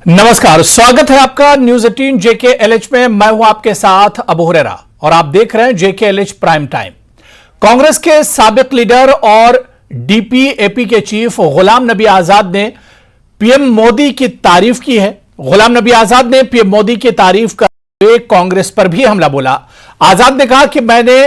नमस्कार, स्वागत है आपका न्यूज 18 JKLH में। मैं हूं आपके साथ अबू हुरैरा और आप देख रहे हैं JKLH प्राइम टाइम। कांग्रेस के साबिक लीडर और DPAP के चीफ गुलाम नबी आजाद ने पीएम मोदी की तारीफ की है। गुलाम नबी आजाद ने पीएम मोदी की तारीफ करते हुए कांग्रेस पर भी हमला बोला। आजाद ने कहा कि मैंने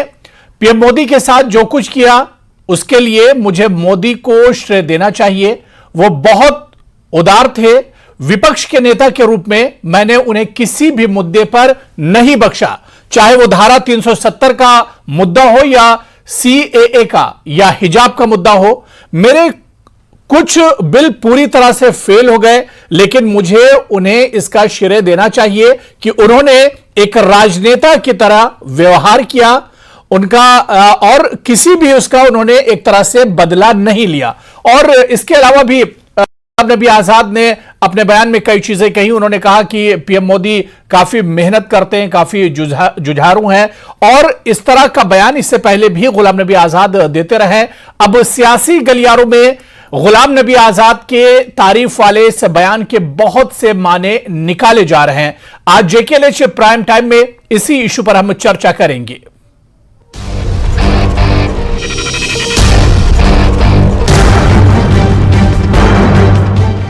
पीएम मोदी के साथ जो कुछ किया उसके लिए मुझे मोदी को श्रेय देना चाहिए। वो बहुत उदार थे। विपक्ष के नेता के रूप में मैंने उन्हें किसी भी मुद्दे पर नहीं बख्शा, चाहे वो धारा 370 का मुद्दा हो या CAA का या हिजाब का मुद्दा हो। मेरे कुछ बिल पूरी तरह से फेल हो गए, लेकिन मुझे उन्हें इसका श्रेय देना चाहिए कि उन्होंने एक राजनेता की तरह व्यवहार किया उनका, और किसी भी उसका उन्होंने एक तरह से बदला नहीं लिया। और इसके अलावा भी नबी आजाद ने अपने बयान में कई चीजें कही। उन्होंने कहा कि पीएम मोदी काफी मेहनत करते हैं, काफी जुझारू हैं, और इस तरह का बयान इससे पहले भी गुलाम नबी आजाद देते रहे। अब सियासी गलियारों में गुलाम नबी आजाद के तारीफ वाले इस बयान के बहुत से माने निकाले जा रहे हैं। आज JKLH प्राइम टाइम में इसी इशू पर हम चर्चा करेंगे।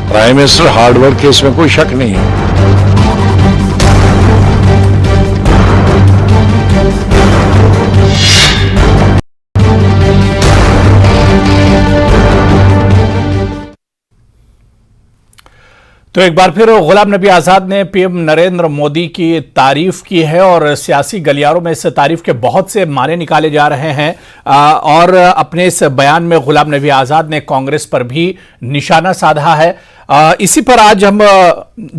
प्राइम मिनिस्टर हार्डवर्क के इसमें कोई शक नहीं है। तो एक बार फिर गुलाम नबी आजाद ने पीएम नरेंद्र मोदी की तारीफ की है और सियासी गलियारों में इस तारीफ के बहुत से माने निकाले जा रहे हैं। और अपने इस बयान में गुलाम नबी आजाद ने कांग्रेस पर भी निशाना साधा है। इसी पर आज हम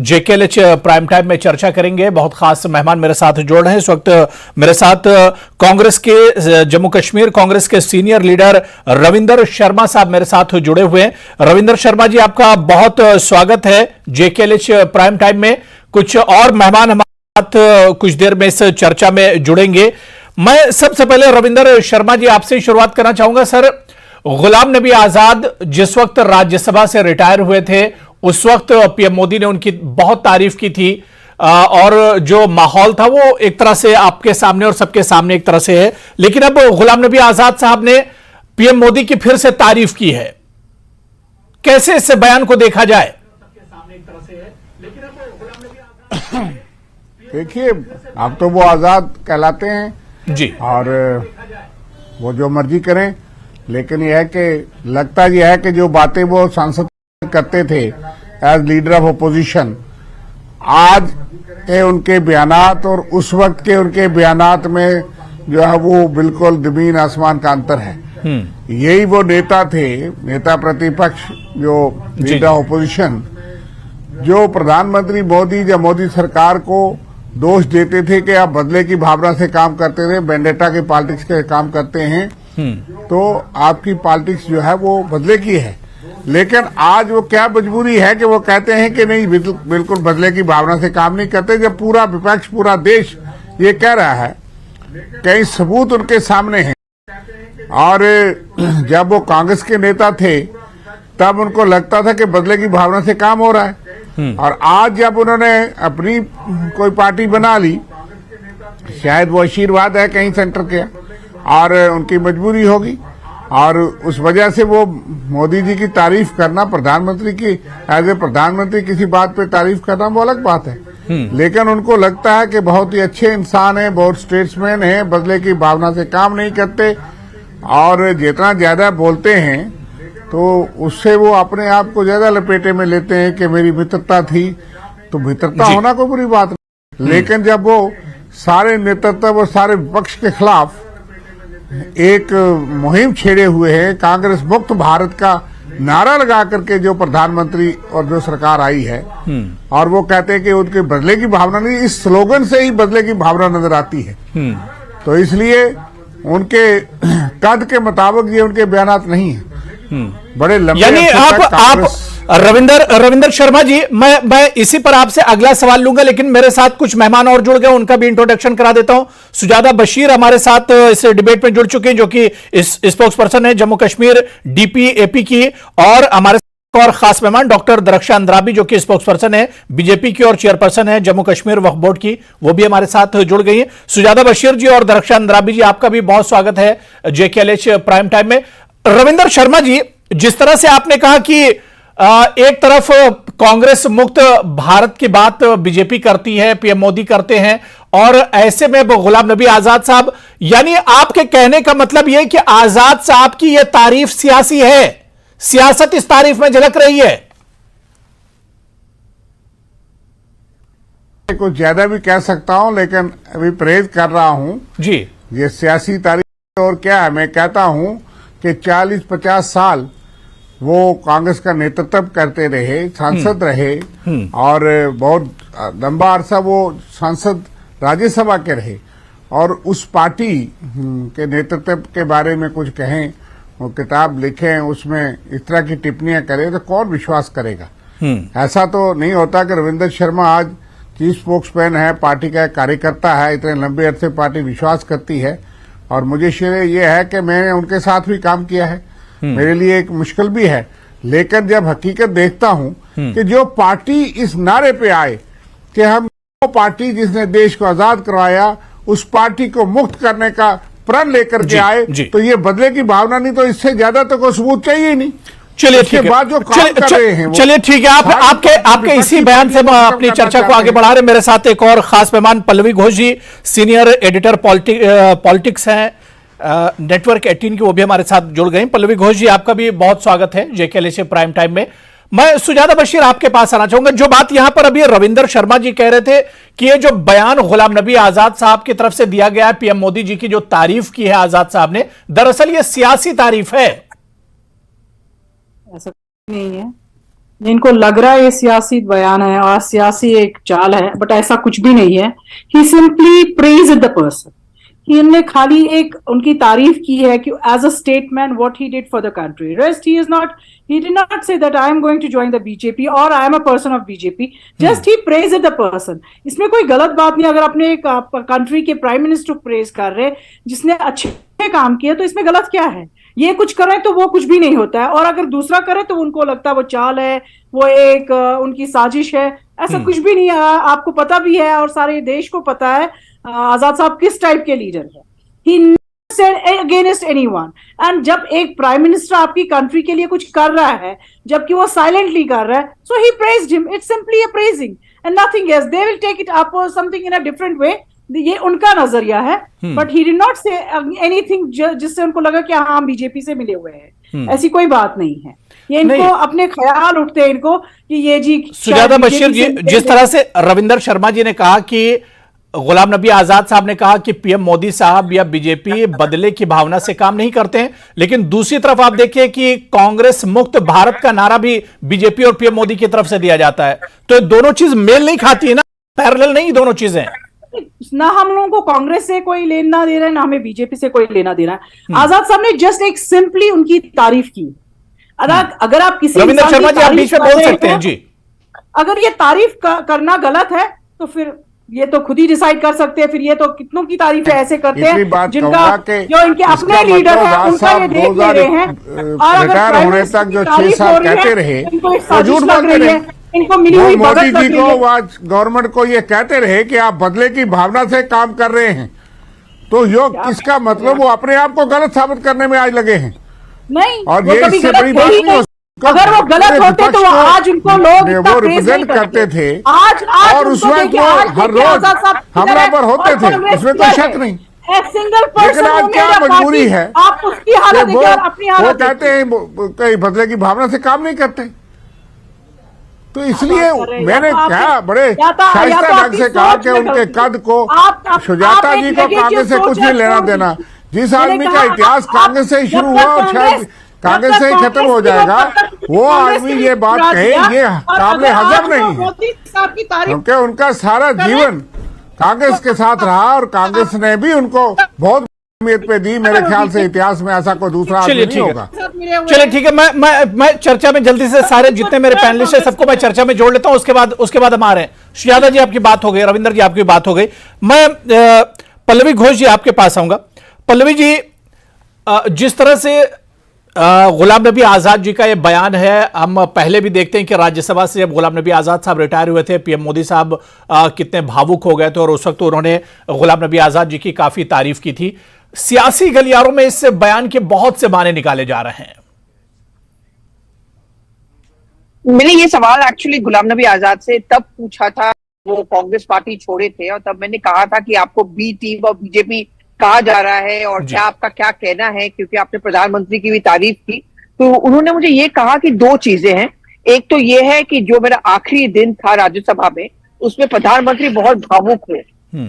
JKLH प्राइम टाइम में चर्चा करेंगे। बहुत खास मेहमान मेरे साथ जोड़ रहे हैं इस वक्त। मेरे साथ कांग्रेस के जम्मू कश्मीर कांग्रेस के सीनियर लीडर रविंदर शर्मा साहब मेरे साथ जुड़े हुए हैं। रविंदर शर्मा जी, आपका बहुत स्वागत है JKLH प्राइम टाइम में। कुछ और मेहमान हमारे साथ कुछ देर में इस चर्चा में जुड़ेंगे। मैं सबसे पहले रविंदर शर्मा जी आपसे शुरुआत करना चाहूंगा। सर, गुलाम नबी आजाद जिस वक्त राज्यसभा से रिटायर हुए थे उस वक्त पीएम मोदी ने उनकी बहुत तारीफ की थी, और जो माहौल था वो एक तरह से आपके सामने और सबके सामने एक तरह से है। लेकिन अब गुलाम नबी आजाद साहब ने पीएम मोदी की फिर से तारीफ की है। कैसे इस बयान को देखा जाए? देखिए, अब तो वो आजाद कहलाते हैं जी, और वो जो मर्जी करें, लेकिन यह है कि लगता यह है कि जो बातें वो सांसद करते थे एज लीडर ऑफ अपोजिशन, आज के उनके बयानात और उस वक्त के उनके बयानात में जो है वो बिल्कुल जमीन आसमान का अंतर है। यही वो नेता थे, नेता प्रतिपक्ष, जो लीडर ऑफ अपोजिशन, जो प्रधानमंत्री मोदी या मोदी सरकार को दोष देते थे कि आप बदले की भावना से काम करते थे, वेंडेटा के पॉलिटिक्स के काम करते हैं, तो आपकी पॉलिटिक्स जो है वो बदले की है। लेकिन आज वो क्या मजबूरी है कि वो कहते हैं कि नहीं, बिल्कुल बदले की भावना से काम नहीं करते, जब पूरा विपक्ष, पूरा देश ये कह रहा है। कई सबूत उनके सामने हैं। और जब वो कांग्रेस के नेता थे तब उनको लगता था कि बदले की भावना से काम हो रहा है, और आज जब उन्होंने अपनी कोई पार्टी बना ली, शायद वो आशीर्वाद है कहीं सेंटर के, और उनकी मजबूरी होगी, और उस वजह से वो मोदी जी की तारीफ करना, प्रधानमंत्री की एज ए प्रधानमंत्री किसी बात पे तारीफ करना वो अलग बात है। लेकिन उनको लगता है कि बहुत ही अच्छे इंसान हैं, बहुत स्टेट्समैन हैं, बदले की भावना से काम नहीं करते, और जितना ज्यादा बोलते हैं तो उससे वो अपने आप को ज्यादा लपेटे में लेते हैं कि मेरी मित्रता थी। तो मित्रता होना कोई बुरी बात नहीं, लेकिन जब वो सारे नेतृत्व और सारे विपक्ष के खिलाफ एक मुहिम छेड़े हुए हैं, कांग्रेस मुक्त भारत का नारा लगा करके जो प्रधानमंत्री और जो सरकार आई है, और वो कहते हैं कि उनके बदले की भावना नहीं, इस स्लोगन से ही बदले की भावना नजर आती है। तो इसलिए उनके कद के मुताबिक ये उनके बयानात नहीं है। बड़े लंबे, यानी आप रविंदर शर्मा जी, मैं इसी पर आपसे अगला सवाल लूंगा, लेकिन मेरे साथ कुछ मेहमान और जुड़ गए, उनका भी इंट्रोडक्शन करा देता हूं। सुजाता बशीर हमारे साथ इस डिबेट में जुड़ चुके हैं, जो कि स्पोक्स पर्सन है जम्मू कश्मीर DPAP की, और हमारे और खास मेहमान डॉक्टर दरख्शां अंद्राबी जो कि स्पोक्स पर्सन है बीजेपी की और चेयरपर्सन है जम्मू कश्मीर वक्फ बोर्ड की, वो भी हमारे साथ जुड़ गई हैं। सुजाता बशीर जी और दरख्शां अंद्राबी जी, आपका भी बहुत स्वागत है JKLH प्राइम टाइम में। रविंदर शर्मा जी, जिस तरह से आपने कहा कि एक तरफ कांग्रेस मुक्त भारत की बात बीजेपी करती है, पीएम मोदी करते हैं, और ऐसे में गुलाम नबी आजाद साहब, यानी आपके कहने का मतलब यह कि आजाद साहब की यह तारीफ सियासी है, सियासत इस तारीफ में झलक रही है। कुछ ज्यादा भी कह सकता हूं, लेकिन अभी प्रेज कर रहा हूं जी। ये सियासी तारीफ और क्या है, मैं कहता हूं कि 40-50 साल वो कांग्रेस का नेतृत्व करते रहे, सांसद रहे, और बहुत लंबा अरसा वो सांसद राज्यसभा के रहे, और उस पार्टी के नेतृत्व के बारे में कुछ कहें, वो किताब लिखें, उसमें इस तरह की टिप्पणियां करें, तो कौन विश्वास करेगा। ऐसा तो नहीं होता कि रविंदर शर्मा आज चीफ स्पोक्समैन है, पार्टी का कार्यकर्ता है, इतने लंबे अरसे पार्टी विश्वास करती है, और मुझे श्रेय ये है कि मैंने उनके साथ भी काम किया है, मेरे लिए एक मुश्किल भी है। लेकिन जब हकीकत देखता हूं कि जो पार्टी इस नारे पे आए कि हम वो पार्टी जिसने देश को आजाद करवाया, उस पार्टी को मुक्त करने का प्रण लेकर के आए, तो ये बदले की भावना नहीं, तो इससे ज्यादा तो कोई सबूत चाहिए ही नहीं। चलिए ठीक है, बाद जो काम कर रहे हैं, चलिए ठीक है, आपके इसी बयान से अपनी चर्चा को आगे बढ़ा रहे। मेरे साथ एक और खास मेहमान पल्लवी घोष जी, सीनियर एडिटर पॉलिटिक्स हैं नेटवर्क 18 की, वो भी हमारे साथ जुड़ गए। पल्लवी घोष जी, आपका भी बहुत स्वागत है JKLH प्राइम टाइम में। मैं सुजाता बशीर आपके पास आना चाहूंगा। जो बात यहां पर अभी रविंदर शर्मा जी कह रहे थे कि ये जो बयान गुलाम नबी आजाद साहब की तरफ से दिया गया है, पीएम मोदी जी की जो तारीफ की है आजाद साहब ने, दरअसल ये सियासी तारीफ है। ऐसा नहीं है, जिनको लग रहा है ये सियासी बयान है और सियासी एक चाल है, बट ऐसा कुछ भी नहीं है। He simply praise the person, इनने खाली एक उनकी तारीफ की है कि as a statesman what he did for the country. Rest he did not say that I am going to join the BJP और I am a person of BJP, just he praise the person. इसमें कोई गलत बात नहीं। अगर अपने एक country के प्राइम मिनिस्टर को प्रेज कर रहे जिसने अच्छे काम किए, तो इसमें गलत क्या है। ये कुछ करे तो वो कुछ भी नहीं होता है, और अगर दूसरा करे तो उनको लगता है वो चाल है, वो एक उनकी साजिश है। ऐसा कुछ भी नहीं है, आपको पता भी है और सारे देश को पता है आजाद साहब किस टाइप के लीडर है। He never against anyone, and जब एक प्राइम मिनिस्टर आपकी कंट्री के लिए कुछ कर रहा है, जबकि वो साइलेंटली कर रहा है, so he praised him. It's simply a praising and nothing else. They will take it up और something in a different way, ये उनका नजरिया है, but he did not say anything जिससे उनको लगा कि हाँ हम बीजेपी से मिले हुए हैं। ऐसी कोई बात नहीं है। ये इनको अपने ख्याल उठते हैं इनको कि ये जी। सुजाता बशीर जी, जिस तरह से रविंदर शर्मा जी ने कहा कि गुलाम नबी आजाद साहब ने कहा कि पीएम मोदी साहब या बीजेपी बदले की भावना से काम नहीं करते हैं, लेकिन दूसरी तरफ आप देखिए कि कांग्रेस मुक्त भारत का नारा भी बीजेपी और पीएम मोदी की तरफ से दिया जाता है। तो दोनों चीज मेल नहीं खाती है ना, पैरेलल नहीं दोनों चीजें। ना हम लोगों को कांग्रेस से कोई लेना दे रहा है, ना हमें बीजेपी से कोई लेना दे रहा है। आजाद साहब ने जस्ट एक सिंपली उनकी तारीफ की। अगर आप किसी रविंदर शर्मा जी, आप बीच में बोल सकते हैं जी। अगर ये तारीफ करना गलत है तो फिर ये तो खुद ही डिसाइड कर सकते हैं। फिर ये तो कितनों की तारीफ है ऐसे करते हैं जिनका जो इनके अपने लीडर है उनका ये देख ले रहे हैं, और अगर रिटायर होने तक जो 6 साल कहते रहे, वो झूठ बोलते रहे। इनको मिली हुई मोदी जी को आज गवर्नमेंट को ये कहते रहे कि आप बदले की भावना से काम कर रहे हैं, तो यो किसका मतलब वो अपने आप को गलत साबित करने में आज लगे हैं। नहीं, और ये इससे बड़ी बात नहीं हो। अगर वो गलत होते तो आज उनको लोग वो रिप्रेजेंट करते थे, आज और उसमें वो हर रोज हमला पर होते थे, उसमें कोई शक नहीं। सिंगल लेकिन पर्सन आज क्या मजबूरी है, आप उसकी हालत देखिए और अपनी वो हालत कहते हैं कई बदले की भावना से काम नहीं करते। तो इसलिए मैंने क्या बड़े शाइस्ता ढंग से कहा कि उनके कद को, सुजाता जी को कांग्रेस से कुछ नहीं लेना देना। जिस आदमी का इतिहास कांग्रेस से ही शुरू हुआ और शायद कांग्रेस से ही खत्म हो जाएगा, वो आदमी ये बात कहे, ये काबिल हजम नहीं है, क्योंकि उनका सारा जीवन कांग्रेस के साथ रहा और कांग्रेस ने भी उनको बहुत उम्मीद पे दी। मेरे ख्याल से इतिहास में ऐसा कोई दूसरा आदमी नहीं होगा। चलिए ठीक है, मैं चर्चा में जल्दी से सारे जितने मेरे पैनलिस्ट हैं सबको मैं चर्चा में जोड़ लेता हूं, उसके बाद हम आ रहे हैं। सुजाता जी आपकी बात हो गई, रविंदर जी आपकी बात हो गई, मैं पल्लवी घोष जी आपके पास आऊंगा। पल्लवी जी, जिस तरह से गुलाम नबी आजाद जी का ये बयान है। हम पहले भी देखते हैं कि राज्यसभा से जब गुलाम नबी आजाद साहब रिटायर हुए थे, पीएम मोदी साहब कितने भावुक हो गए थे और उस वक्त उन्होंने गुलाम नबी आजाद जी की काफी तारीफ की थी। सियासी गलियारों में इस बयान के बहुत से बहाने निकाले जा रहे हैं। मैंने ये सवाल एक्चुअली गुलाम नबी आजाद से तब पूछा था, वो कांग्रेस पार्टी छोड़े थे, और तब मैंने कहा था कि आपको बी टीम और बीजेपी कहा जा रहा है और क्या आपका क्या कहना है, क्योंकि आपने प्रधानमंत्री की भी तारीफ की। तो उन्होंने मुझे ये कहा कि दो चीजें हैं। एक तो ये है कि जो मेरा आखिरी दिन था राज्यसभा में, उसमें प्रधानमंत्री बहुत भावुक हुए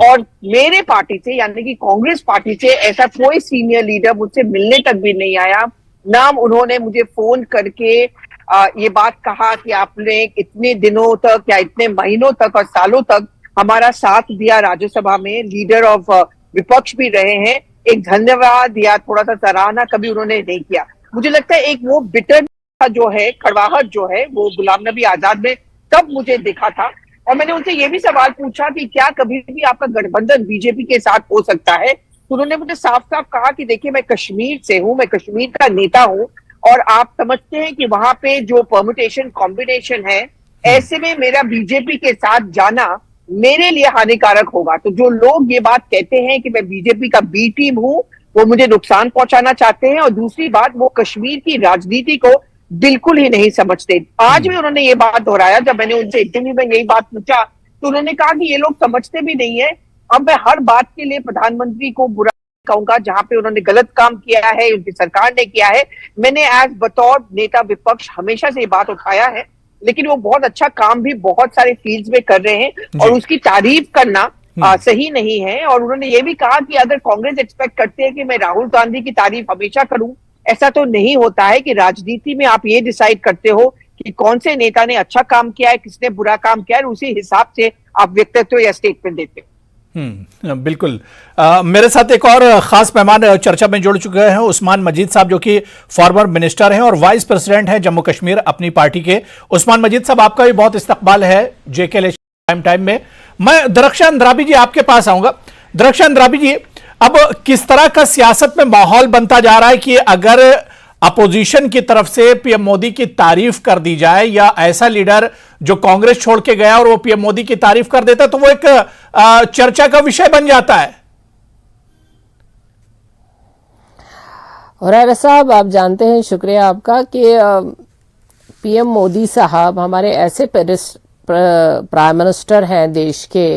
और मेरे पार्टी से यानी कि कांग्रेस पार्टी से ऐसा कोई सीनियर लीडर मुझसे मिलने तक भी नहीं आया। ना उन्होंने मुझे फोन करके ये बात कहा कि आपने इतने दिनों तक या इतने महीनों तक और सालों तक हमारा साथ दिया राज्यसभा में, लीडर ऑफ विपक्ष भी रहे हैं, एक धन्यवाद या थोड़ा सा सराहना कभी उन्होंने नहीं किया। मुझे लगता है एक वो बिटर जो है, कड़वाहट जो है, वो गुलाम नबी आजाद में तब मुझे दिखा था। और मैंने उनसे ये भी सवाल पूछा कि क्या कभी भी आपका गठबंधन बीजेपी के साथ हो सकता है। तो उन्होंने मुझे साफ साफ कहा कि देखिए, मैं कश्मीर से हूं, मैं कश्मीर का नेता हूं और आप समझते हैं कि वहां पे जो परमुटेशन कॉम्बिनेशन है, ऐसे में मेरा बीजेपी के साथ जाना मेरे लिए हानिकारक होगा। तो जो लोग ये बात कहते हैं कि मैं बीजेपी का बी टीम हूं, वो मुझे नुकसान पहुंचाना चाहते हैं। और दूसरी बात, वो कश्मीर की राजनीति को बिल्कुल ही नहीं समझते। आज भी उन्होंने ये बात दोहराया, जब मैंने उनसे इंटरव्यू में यही बात पूछा तो उन्होंने कहा कि ये लोग समझते भी नहीं है। अब मैं हर बात के लिए प्रधानमंत्री को बुरा कहूंगा, जहां पे उन्होंने गलत काम किया है, उनकी सरकार ने किया है। मैंने एज बतौर नेता विपक्ष हमेशा से ये बात उठाया है, लेकिन वो बहुत अच्छा काम भी बहुत सारे फील्ड्स में कर रहे हैं और उसकी तारीफ करना सही नहीं है। और उन्होंने ये भी कहा कि अगर कांग्रेस एक्सपेक्ट करते हैं कि मैं राहुल गांधी की तारीफ हमेशा करूं, ऐसा तो नहीं होता है कि राजनीति में आप ये डिसाइड करते हो कि कौन से नेता ने अच्छा काम किया है, किसने बुरा काम किया है, उसी हिसाब से आप व्यक्तित्व या स्टेटमेंट देते हो। बिल्कुल। मेरे साथ एक और खास मेहमान चर्चा में जुड़ चुके हैं, उस्मान मजीद साहब, जो कि फॉर्मर मिनिस्टर हैं और वाइस प्रेसिडेंट हैं जम्मू कश्मीर अपनी पार्टी के। उस्मान मजीद साहब, आपका भी बहुत इस्तकबाल है जेके प्राइम टाइम में। मैं दरख्शान अंद्राबी जी आपके पास आऊंगा। दरख्शान अंद्राबी जी, अब किस तरह का सियासत में माहौल बनता जा रहा है कि अगर अपोजिशन की तरफ से पीएम मोदी की तारीफ कर दी जाए या ऐसा लीडर जो कांग्रेस छोड़ के गया और वो पीएम मोदी की तारीफ कर देता है तो वो एक चर्चा का विषय बन जाता है। हुरैरा साहब, आप जानते हैं, शुक्रिया आपका, कि पीएम मोदी साहब हमारे ऐसे प्राइम मिनिस्टर हैं देश के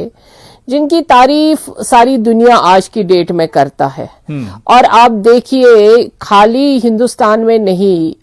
जिनकी तारीफ सारी दुनिया आज की डेट में करता है। और आप देखिए, खाली हिंदुस्तान में नहीं,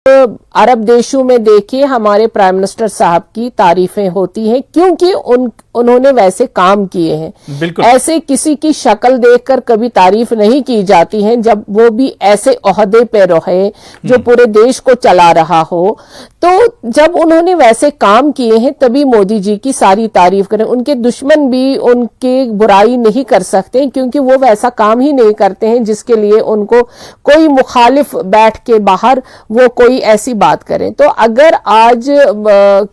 अरब देशों में देखिए हमारे प्राइम मिनिस्टर साहब की तारीफें होती हैं, क्योंकि उन्होंने वैसे काम किए हैं। ऐसे किसी की शक्ल देखकर कभी तारीफ नहीं की जाती है, जब वो भी ऐसे ओहदे पे रहे जो पूरे देश को चला रहा हो। तो जब उन्होंने वैसे काम किए हैं तभी मोदी जी की सारी तारीफ करें। उनके दुश्मन भी उनकी बुराई नहीं कर सकते, क्योंकि वो वैसा काम ही नहीं करते हैं जिसके लिए उनको कोई मुखालिफ बैठ के बाहर वो कोई ऐसी बात करें। तो अगर आज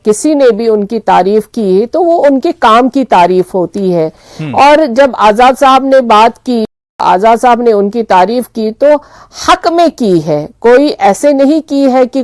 किसी ने भी उनकी तारीफ की तो वो उनके काम की तारीफ होती है। और जब आजाद साहब ने बात की, आजाद साहब ने उनकी तारीफ की तो हक में की है, कोई ऐसे नहीं की है कि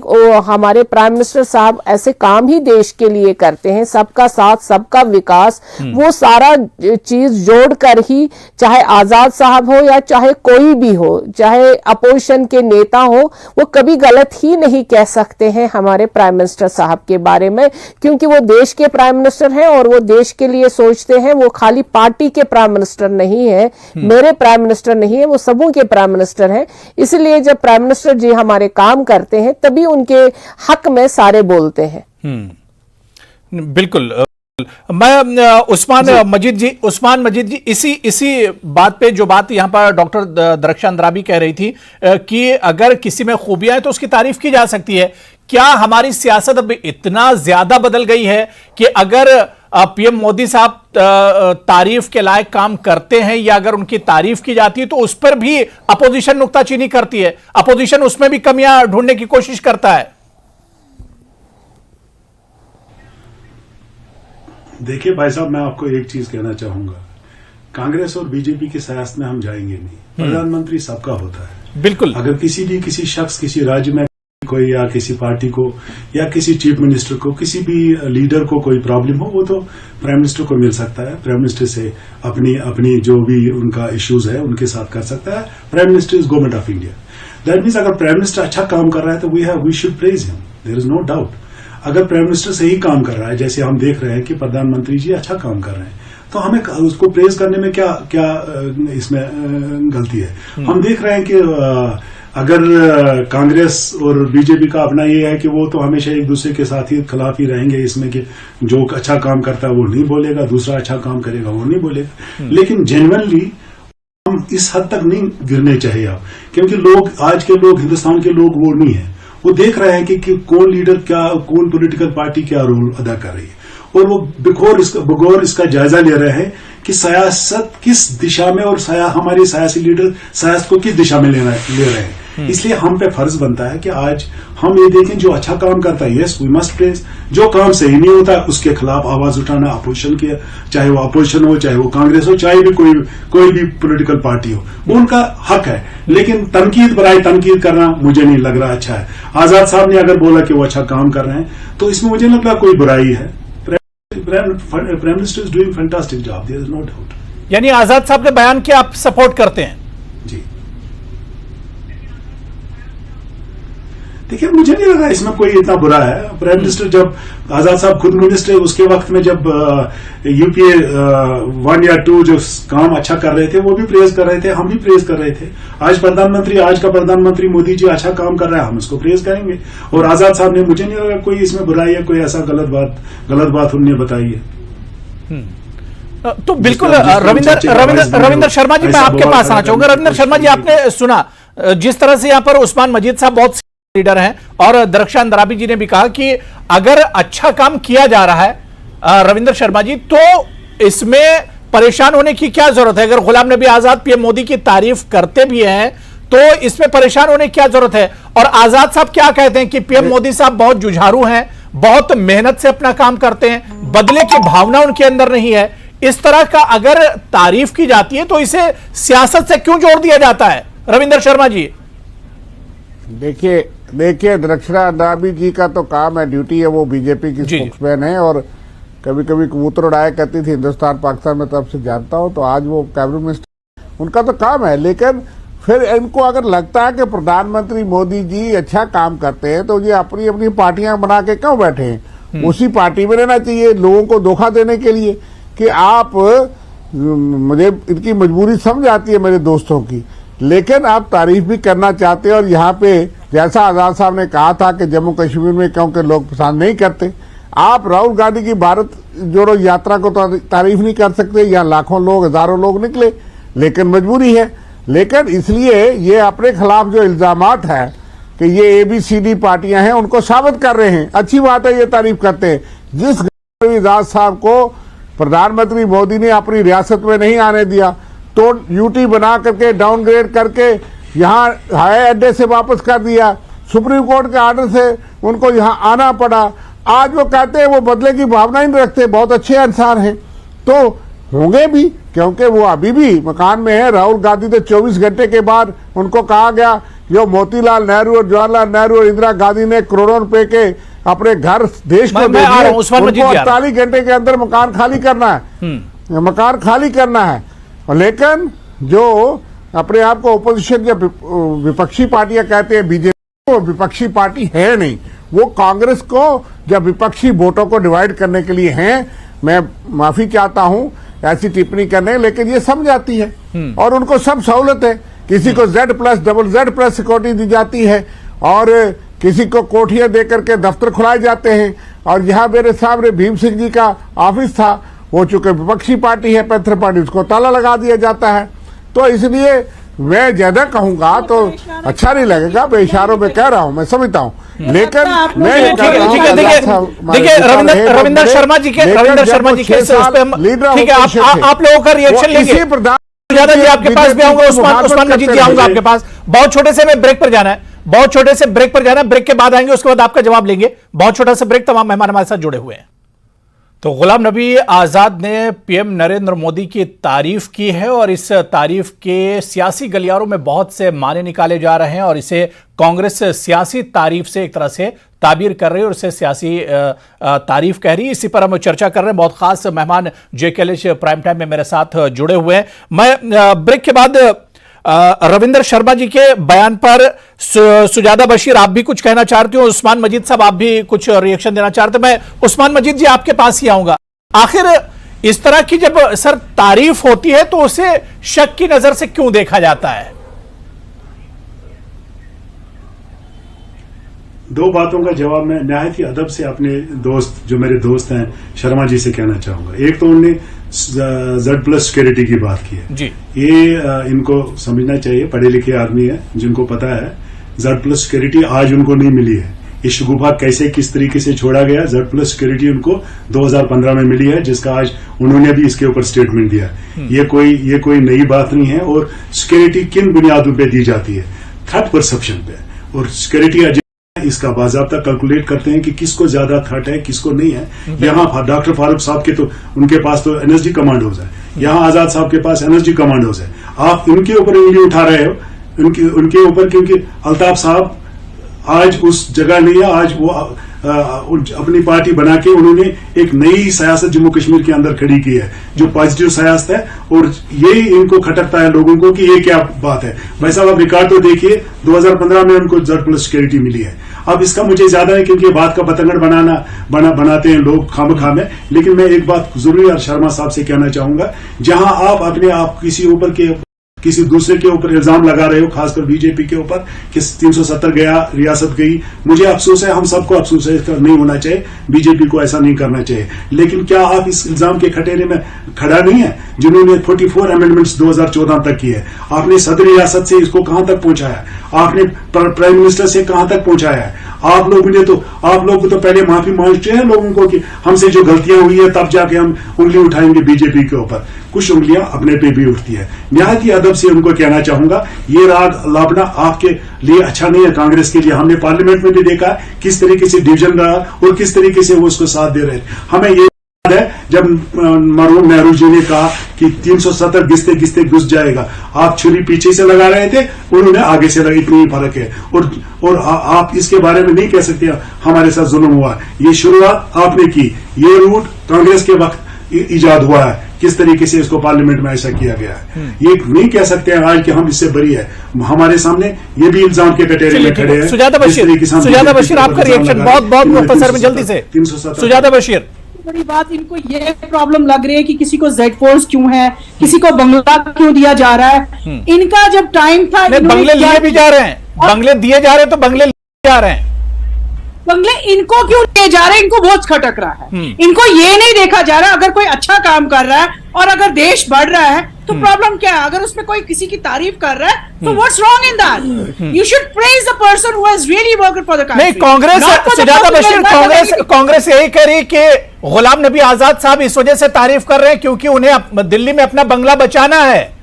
हमारे प्राइम मिनिस्टर साहब ऐसे काम ही देश के लिए करते हैं। सबका साथ, सबका विकास, वो सारा चीज जोड़कर ही, चाहे आजाद साहब हो या चाहे कोई भी हो, चाहे अपोजिशन के नेता हो, वो कभी गलत ही नहीं कह सकते हैं हमारे प्राइम मिनिस्टर साहब के बारे में, क्योंकि वो देश के प्राइम मिनिस्टर हैं और वो देश के लिए सोचते हैं। वो खाली पार्टी के प्राइम मिनिस्टर नहीं है, मेरे प्राइम मिनिस्टर नहीं है, वो सबों के प्राइम मिनिस्टर हैं। इसलिए जब प्राइम मिनिस्टर जी हमारे काम करते हैं तभी उनके हक में सारे बोलते हैं। बिल्कुल। मैं उस्मान मजीद जी इसी बात पे, जो बात यहां पर डॉक्टर दरख्शान अंद्राबी कह रही थी कि अगर किसी में खूबियां हैं तो उसकी तारीफ की जा सकती है। क्या हमारी सियासत अब इतना ज्यादा बदल गई है कि अगर पीएम मोदी साहब तारीफ के लायक काम करते हैं या अगर उनकी तारीफ की जाती है तो उस पर भी अपोजिशन नुक्ताचीनी करती है, अपोजिशन उसमें भी कमियां ढूंढने की कोशिश करता है? देखिए भाई साहब, मैं आपको एक चीज कहना चाहूंगा, कांग्रेस और बीजेपी की सियासत में हम जाएंगे नहीं। प्रधानमंत्री सबका होता है बिल्कुल। अगर किसी शख्स किसी राज्य में कोई या किसी पार्टी को या किसी चीफ मिनिस्टर को किसी भी लीडर को कोई प्रॉब्लम हो, वो तो प्राइम मिनिस्टर को मिल सकता है। प्राइम मिनिस्टर से अपनी जो भी उनका इश्यूज है उनके साथ कर सकता है। Prime minister is government of India. That means अगर प्राइम मिनिस्टर अच्छा काम कर रहा है तो we should praise him, there is no doubt. अगर प्राइम मिनिस्टर सही काम कर रहा है, जैसे हम देख रहे हैं कि प्रधानमंत्री जी अच्छा काम कर रहे हैं, तो हमें उसको प्रेज करने में क्या इसमें गलती है। हम देख रहे हैं कि अगर कांग्रेस और बीजेपी का अपना ये है कि वो तो हमेशा एक दूसरे के साथ ही खिलाफ ही रहेंगे, इसमें कि जो अच्छा काम करता है वो नहीं बोलेगा, दूसरा अच्छा काम करेगा वो नहीं बोलेगा। लेकिन जेन्युइनली हम इस हद तक नहीं गिरने चाहिए आप, क्योंकि आज के लोग, हिंदुस्तान के लोग वो नहीं है। वो देख रहे हैं कि कौन लीडर कौन पॉलिटिकल पार्टी क्या रोल अदा कर रही है, और वो बगौर इसका जायजा ले रहे हैं कि सियासत किस दिशा में और हमारे सियासी लीडर सियासत को किस दिशा में ले रहे हैं। इसलिए हम पे फर्ज बनता है कि आज हम ये देखें जो अच्छा काम करता है, यस वी मस्ट प्रेज। जो काम सही नहीं होता उसके खिलाफ आवाज उठाना, अपोजिशन के, चाहे वो अपोजिशन हो, चाहे वो कांग्रेस हो, चाहे भी कोई भी पॉलिटिकल पार्टी हो, वो उनका हक है। लेकिन तनकीद बराए तनकीद करना मुझे नहीं लग रहा अच्छा है। आजाद साहब ने अगर बोला कि वो अच्छा काम कर रहे हैं तो इसमें मुझे नहीं लगता कोई बुराई है। Prime minister is doing fantastic job, there is no doubt. यानी आजाद साहब के बयान के आप सपोर्ट करते हैं? जी, देखिए मुझे नहीं लगा इसमें कोई इतना बुरा है। प्राइम मिनिस्टर जब आजाद साहब खुद मिनिस्टर उसके वक्त में जब यूपीए 1 या 2 जो काम अच्छा कर रहे थे वो भी प्रेज कर रहे थे, हम भी प्रेज कर रहे थे। आज का प्रधानमंत्री मोदी जी अच्छा काम कर रहा है, हम उसको प्रेज करेंगे। और आजाद साहब ने, मुझे नहीं लगा कोई इसमें बुराई है, कोई ऐसा गलत बात उन्होंने बताई है। तो बिल्कुल रविंदर शर्मा जी, मैं आपके पास आना चाहूंगा। रविंदर शर्मा जी, आपने सुना जिस तरह से यहां पर उस्मान मजीद साहब बहुत लीडर हैं, और दरख्शान दराबी जी ने भी कहा कि अगर अच्छा काम किया जा रहा है रविंदर शर्मा जी, तो इसमें परेशान होने की क्या जरूरत है? अगर गुलाम नबी आजाद पीएम मोदी की तारीफ करते भी हैं तो इसमें परेशान होने की क्या जरूरत है? और आजाद साहब क्या कहते हैं कि पीएम मोदी साहब बहुत जुझारू हैं, बहुत मेहनत से अपना काम करते हैं, बदले की भावना उनके अंदर नहीं है। इस तरह का अगर तारीफ की जाती है तो इसे सियासत से क्यों जोड़ दिया जाता है? रविंदर शर्मा जी, देखिए दरख्शान दराबी जी का तो काम है, ड्यूटी है, वो बीजेपी की स्पोक्समैन है, और कभी कभी कबूतर उड़ाया करती थी हिंदुस्तान पाकिस्तान में, तब से जानता हूं। तो आज वो कैबिनेट मिनिस्टर, उनका तो काम है। लेकिन फिर इनको अगर लगता है कि प्रधानमंत्री मोदी जी अच्छा काम करते हैं तो ये अपनी अपनी पार्टियां बना के क्यों बैठे हैं? उसी पार्टी में रहना चाहिए, लोगों को धोखा देने के लिए। कि आप, मुझे इनकी मजबूरी समझ आती है मेरे दोस्तों की, लेकिन आप तारीफ भी करना चाहते हैं। और यहाँ पे जैसा आजाद साहब ने कहा था कि जम्मू कश्मीर में क्योंकि लोग पसंद नहीं करते, आप राहुल गांधी की भारत जोड़ो यात्रा को तो तारीफ नहीं कर सकते। यहाँ लाखों लोग, हजारों लोग निकले, लेकिन मजबूरी है। लेकिन इसलिए ये अपने खिलाफ जो इल्जामात है कि ये ABCD पार्टियां हैं, उनको साबित कर रहे हैं। अच्छी बात है, ये तारीफ करते हैं। जिस आजाद साहब को प्रधानमंत्री मोदी ने अपनी रियासत में नहीं आने दिया, तो UT बना करके डाउनग्रेड करके यहाँ हवाई अड्डे से वापस कर दिया, सुप्रीम कोर्ट के आर्डर से उनको यहाँ आना पड़ा। आज वो कहते हैं वो बदले की भावना ही नहीं रखते, बहुत अच्छे इंसान हैं। तो होंगे भी, क्योंकि वो अभी भी मकान में है। राहुल गांधी तो 24 घंटे के बाद उनको कहा गया, जो मोतीलाल नेहरू और जवाहरलाल नेहरू और इंदिरा गांधी ने करोड़ों रुपए के अपने घर देश को भेजे, उनको 48 घंटे के अंदर मकान खाली करना है, मकान खाली करना है। लेकिन जो अपने आप को ओपोजिशन या विपक्षी पार्टियां कहते हैं, बीजेपी वो विपक्षी पार्टी है नहीं, वो कांग्रेस को या विपक्षी वोटों को डिवाइड करने के लिए हैं। मैं माफी चाहता हूं ऐसी टिप्पणी करने, लेकिन ये समझ आती है और उनको सब सहूलत है। किसी को Z+, ZZ+ सिक्योरिटी दी जाती है, और किसी को कोठियां देकर के दफ्तर खुलाए जाते हैं। और यहाँ मेरे सामने भीम सिंह जी का ऑफिस था, वो चूंकि विपक्षी पार्टी है, पैंथर पार्टी, उसको ताला लगा दिया जाता है। तो इसलिए मैं ज्यादा कहूंगा तो अच्छा नहीं लगेगा, मैं इशारों में कह रहा हूं, मैं समझता हूं। लेकिन मैं ये कह रहा हूं, देखिए रविंदर शर्मा जी के केस पे हम, ठीक है, आप लोगों का रिएक्शन लेंगे। ज्यादा जी आपके पास भी आऊंगा, उस्मान मजीद जी आऊंगा आपके पास। बहुत छोटे से में ब्रेक पर जाना है, बहुत छोटे से ब्रेक पर जाना है, ब्रेक के बाद आएंगे, उसके बाद आपका जवाब लेंगे। बहुत छोटा सा ब्रेक, तमाम मेहमान हमारे साथ जुड़े हुए हैं। तो गुलाम नबी आजाद ने पीएम नरेंद्र मोदी की तारीफ की है और इस तारीफ के सियासी गलियारों में बहुत से माने निकाले जा रहे हैं और इसे कांग्रेस सियासी तारीफ से एक तरह से ताबीर कर रही है और इसे सियासी तारीफ कह रही है। इसी पर हम चर्चा कर रहे हैं। बहुत खास मेहमान JKLH प्राइम टाइम में मेरे साथ जुड़े हुए हैं। मैं ब्रेक के बाद रविंदर शर्मा जी के बयान पर सुजाता बशीर आप भी कुछ कहना चाहते हो, उस्मान मजीद साहब आप भी कुछ रिएक्शन देना चाहते हो। मैं उस्मान मजीद जी आपके पास ही आऊंगा। आखिर इस तरह की जब सर तारीफ होती है तो उसे शक की नजर से क्यों देखा जाता है? दो बातों का जवाब मैं निहायत ही अदब से अपने दोस्त जो मेरे दोस्त हैं शर्मा जी से कहना चाहूंगा। एक तो उन्होंने Z+ सिक्योरिटी की बात की है जी। ये इनको समझना चाहिए, पढ़े लिखे आदमी है जिनको पता है Z+ सिक्योरिटी आज उनको नहीं मिली है। ये शगुफा कैसे किस तरीके से छोड़ा गया, Z+ सिक्योरिटी उनको 2015 में मिली है, जिसका आज उन्होंने भी इसके ऊपर स्टेटमेंट दिया। ये कोई नई बात नहीं है। और सिक्योरिटी किन बुनियादों पे दी जाती है? थ्रेट परसेप्शन पे। और सिक्योरिटी इसका बाजाबता कैलकुलेट करते हैं कि किसको ज्यादा थ्रेट है किसको नहीं है। यहाँ डॉक्टर फारूक साहब के तो उनके पास तो NSG कमांडोज है, यहाँ आजाद साहब के पास NSG कमांडोज है। आप इनके ऊपर उंगली उठा रहे हो उनके ऊपर, क्योंकि अल्ताफ साहब आज उस जगह नहीं है। आज वो अपनी पार्टी बना के उन्होंने एक नई सियासत जम्मू कश्मीर के अंदर खड़ी की है जो पॉजिटिव सियासत है। और यही इनको खटकता है लोगों को कि ये क्या बात है। भाई साहब आप रिकॉर्ड तो देखिए, 2015 में उनको Z+ सिक्योरिटी मिली है। अब इसका मुझे ज्यादा है क्योंकि बात का बतंगड़ बनाते हैं लोग खामखा में। लेकिन मैं एक बात जरूर शर्मा साहब से कहना चाहूंगा, जहां आप अपने आप किसी दूसरे के ऊपर इल्जाम लगा रहे हो, खासकर बीजेपी के ऊपर कि 370 गया, रियासत गई। मुझे अफसोस है, हम सबको अफसोस है, इसका नहीं होना चाहिए, बीजेपी को ऐसा नहीं करना चाहिए। लेकिन क्या आप इस इल्जाम के खटेरे में खड़ा नहीं है जिन्होंने 44 अमेंडमेंट्स 2014 तक की है? आपने सदर रियासत से इसको कहां तक पहुंचाया? आपने प्राइम मिनिस्टर से कहां तक पहुंचाया है? आप लोग तो पहले माफी मांगते हैं लोगों को कि हमसे जो गलतियां हुई है तब जाके हम उंगली उठाएंगे बीजेपी के ऊपर। कुछ उंगलियां अपने पे भी उठती है। निहायत ही अदब से उनको कहना चाहूंगा, ये राग लापना आपके लिए अच्छा नहीं है, कांग्रेस के लिए। हमने पार्लियामेंट में भी देखा किस तरीके से डिवीजन रहा और किस तरीके से वो उसको साथ दे रहे। हमें ये है जब मरहूम नेहरू जी ने कहा कि 370 घिसते घिसते घुस जाएगा, आप छुरी पीछे से लगा रहे थे, उन्होंने आगे से लगा। इतनी ही फर्क है। और आप इसके बारे में नहीं कह सकते हमारे साथ जुल्म हुआ। ये शुरुआत आपने की, ये रूट कांग्रेस के वक्त इजाद हुआ है। किस तरीके से इसको पार्लियामेंट में ऐसा किया गया है, ये नहीं कह सकते हैं आज कि हम इससे बरी है। हमारे सामने ये भी इल्जाम के कटेरे में खड़े हैं। सुजाता बशीर आपका रिएक्शन बहुत मुख्तसर में जल्दी से। सुजाता बशीर, बड़ी बात इनको ये प्रॉब्लम लग रही है कि किसी को Z-Force क्यों है, किसी को बंगला क्यों दिया जा रहा है। इनका जब टाइम था, बंगले लिए भी जा रहे हैं, बंगले दिए जा रहे हैं तो बंगले लिए जा रहे हैं। बंगले इनको क्यों दिए जा रहे हैं? इनको बहुत खटक रहा है। इनको ये नहीं देखा जा रहा अगर कोई अच्छा काम कर रहा है और अगर देश बढ़ रहा है तो प्रॉब्लम क्या है? अगर उसमें कोई किसी की तारीफ कर रहा है तो what's wrong in that? You should praise the person who has really worked for the country. नहीं, कांग्रेस सुजाता बशीर, कांग्रेस यही कह रही कि गुलाम नबी आजाद साहब इस वजह से तारीफ कर रहे हैं क्योंकि उन्हें दिल्ली में अपना बंगला बचाना है।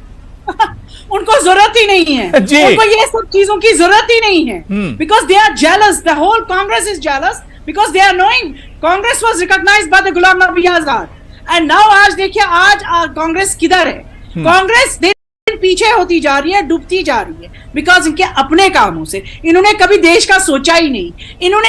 उनको जरूरत ही नहीं है, उनको ये सब चीजों की जरूरत ही नहीं है। Because they are jealous, the whole Congress is jealous because they are knowing Congress was recognised by the Ghulam Nabi Azad and now आज देखिए आज कांग्रेस किधर है? कांग्रेस दिन पीछे होती जा रही है, डूबती जा रही है बिकॉज इनके अपने कामों से। इन्होंने कभी देश का सोचा ही नहीं।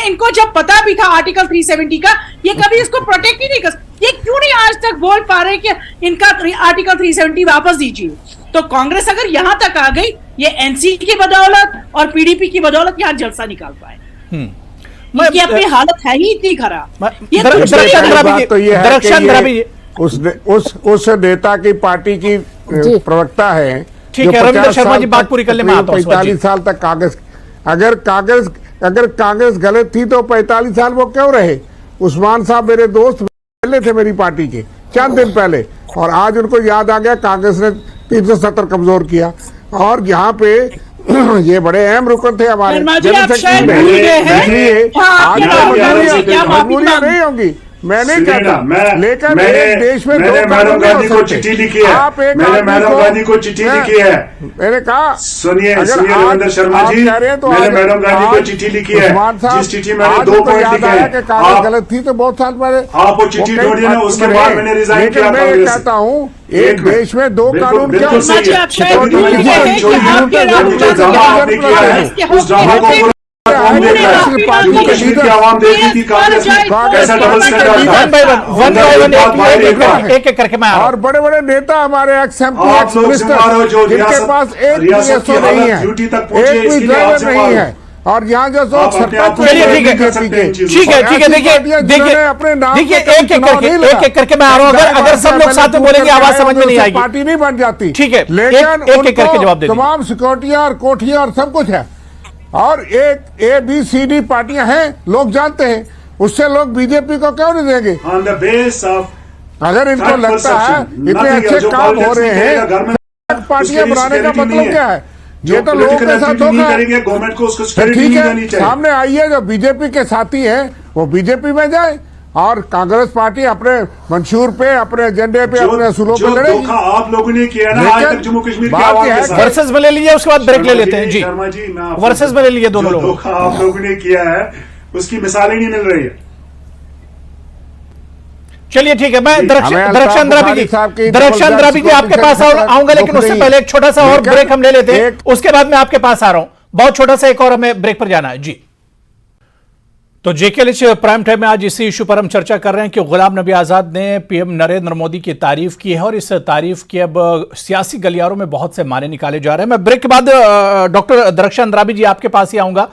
इनको जब पता भी था आर्टिकल 370 का, ये कभी इसको प्रोटेक्ट ही नहीं कर। ये क्यों नहीं आज तक बोल पा रहे कि इनका आर्टिकल 370 वापस दीजिए? तो कांग्रेस अगर यहां तक आ गई, ये एनसी की बदौलत और पीडीपी की बदौलत यहां जलसा निकाल पाए। इनकी अपनी हालत है ही इतनी खराब। उस नेता की पार्टी की प्रवक्ता है, ठीक है रविंद्र शर्मा जी, बात पूरी कर ले। 45 साल तक कांग्रेस, अगर कांग्रेस गलत थी तो 45 साल वो क्यों रहे? उस्मान साहब मेरे दोस्त पहले थे मेरी पार्टी के, चंद दिन पहले, और आज उनको याद आ गया कांग्रेस ने 370 कमजोर किया। और यहाँ पे ये बड़े अहम रुकन थे हमारे, मजबूरियां नहीं होंगी। मैं नहीं सुनिए कहता, ना, लेकिन एक देश में दो मैंने कानून मैडम नहीं गांधी हो को सकते। चिट्ठी लिखी है, आप एक मैंने आदमी मैडम को- गांधी को चिट्ठी लिखी है। मैंने कहा सुनिए अगर सुनिए आज रविंद्र शर्मा आप जी, कह रहे हैं तो मैंने आज- मैडम गांधी को आज चिट्ठी लिखी है, उस्मान साहब, जिस चिट्ठी मैंने आज 2 तो पॉइंट याद लिखे आया हैं। कि कागज आप गलत थी तो बहुत साल पहले आप वो चिट्ठी कई ढूंढिए ना, बात उसके में बाद है। मैंने रिजाइन लेकिन किया मैं ये कांग्रेस से। कहता हूँ एक एक मिनट। देश में दो बिल्कुल- कानून क्या बिल्कुल होते सही है। हैं? शायद भी मैंने किसी- बात छोड़ी किसी- है। किसी- जो किसी- ड्रामा आपने किया है, उस ड्रामा को पूरा आवाम देख रहा है। जम्मू कश्मीर की आवाम देख रही थी कांग्रेस ने कैसा डबल स्टैंडर्ड था। वन बाय वन एक एक करके मैं आ रहा हूं। और बड़े बड़े नेता हमारे एक्स एमपी आप एक्स लोग जिम्मेदार हो जो मिनिस्टर जिनके रियासत- पास एक रियासत की PSO नहीं हालत है, ड्यूटी तक पहुंची है, एक भी इसके लिए आप ड्राइवर जिम्मेदार नहीं हो। है, और यहाँ जो आप लोग अपने सत्ता आप को पे चलिए, नहीं ठीक है, कर सकते सकते। हैं इन चीजों ठीक है और ठीक है, ऐसी देखिए पार्टियां जिन्होंने देखिए अपने नाम देखिए पे एक एक चुनाव नहीं लड़ा। करके मैं आ रहा हूं। अगर सब लोग साथ में बोलेंगे आवाज समझ में नहीं आएगी। पार्टी नहीं बन जाती। ठीक है, लेकिन एक करके उनको जवाब दे दीजिए। तमाम सिक्योरिटियां और कोठियां और सब कुछ है, और एक ABCD पार्टियां हैं, लोग जानते हैं, उससे लोग बीजेपी को क्यों नहीं देंगे? ऑन द बेस ऑफ अगर इनको लगता है इतने अच्छे काम हो रहे हैं, पार्टियां बनाने का मतलब क्या है? ये तो लोगों के साथ धोखा है। गवर्नमेंट को उसको तो सिक्योरिटी ठीक नहीं देनी है, चाहिए। सामने आई है जो बीजेपी के साथी है वो बीजेपी में जाए, और कांग्रेस पार्टी अपने मंशूर पे, अपने एजेंडे पे, अपने असूलों पे लड़ेगी। धोखा आप लोगों ने किया ना आज लेकिन तक जम्मू कश्मीर की बात आवाम यह के है- साथ। वर्सेस में ले लीजिए, उसके बाद ब्रेक ले शर्मा लेते हैं जी। शर्मा जी, मैं आपको- वर्सेस में ले लीजिए दोनों जो लोगों धोखा आप लोगों ने किया है उसकी मिसालें नहीं मिल रही है। चलिए ठीक है, मैं हमें दरअक्षण अल्ताफ द्राबी बुखारी साहब की जी, दरअक्षण द्राबी जी आपके पास आऊंगा, लेकिन उससे पहले एक छोटा सा और लेकिन ब्रेक हम ले लेते हैं, एक- उसके बाद मैं आपके पास आ रहा हूं। बहुत छोटा सा एक और हमें ब्रेक पर जाना है जी। तो जेकेएलएच प्राइम टाइम में आज इसी इशू पर हम चर्चा कर रहे हैं कि गुलाम नबी आजाद ने पीएम नरेंद्र मोदी की तारीफ की है, और इस तारीफ के अब सियासी गलियारों में बहुत से माने निकाले जा रहे हैं। मैं ब्रेक के बाद डॉक्टर दरअक्षण द्राबी जी आपके पास ही आऊंगा।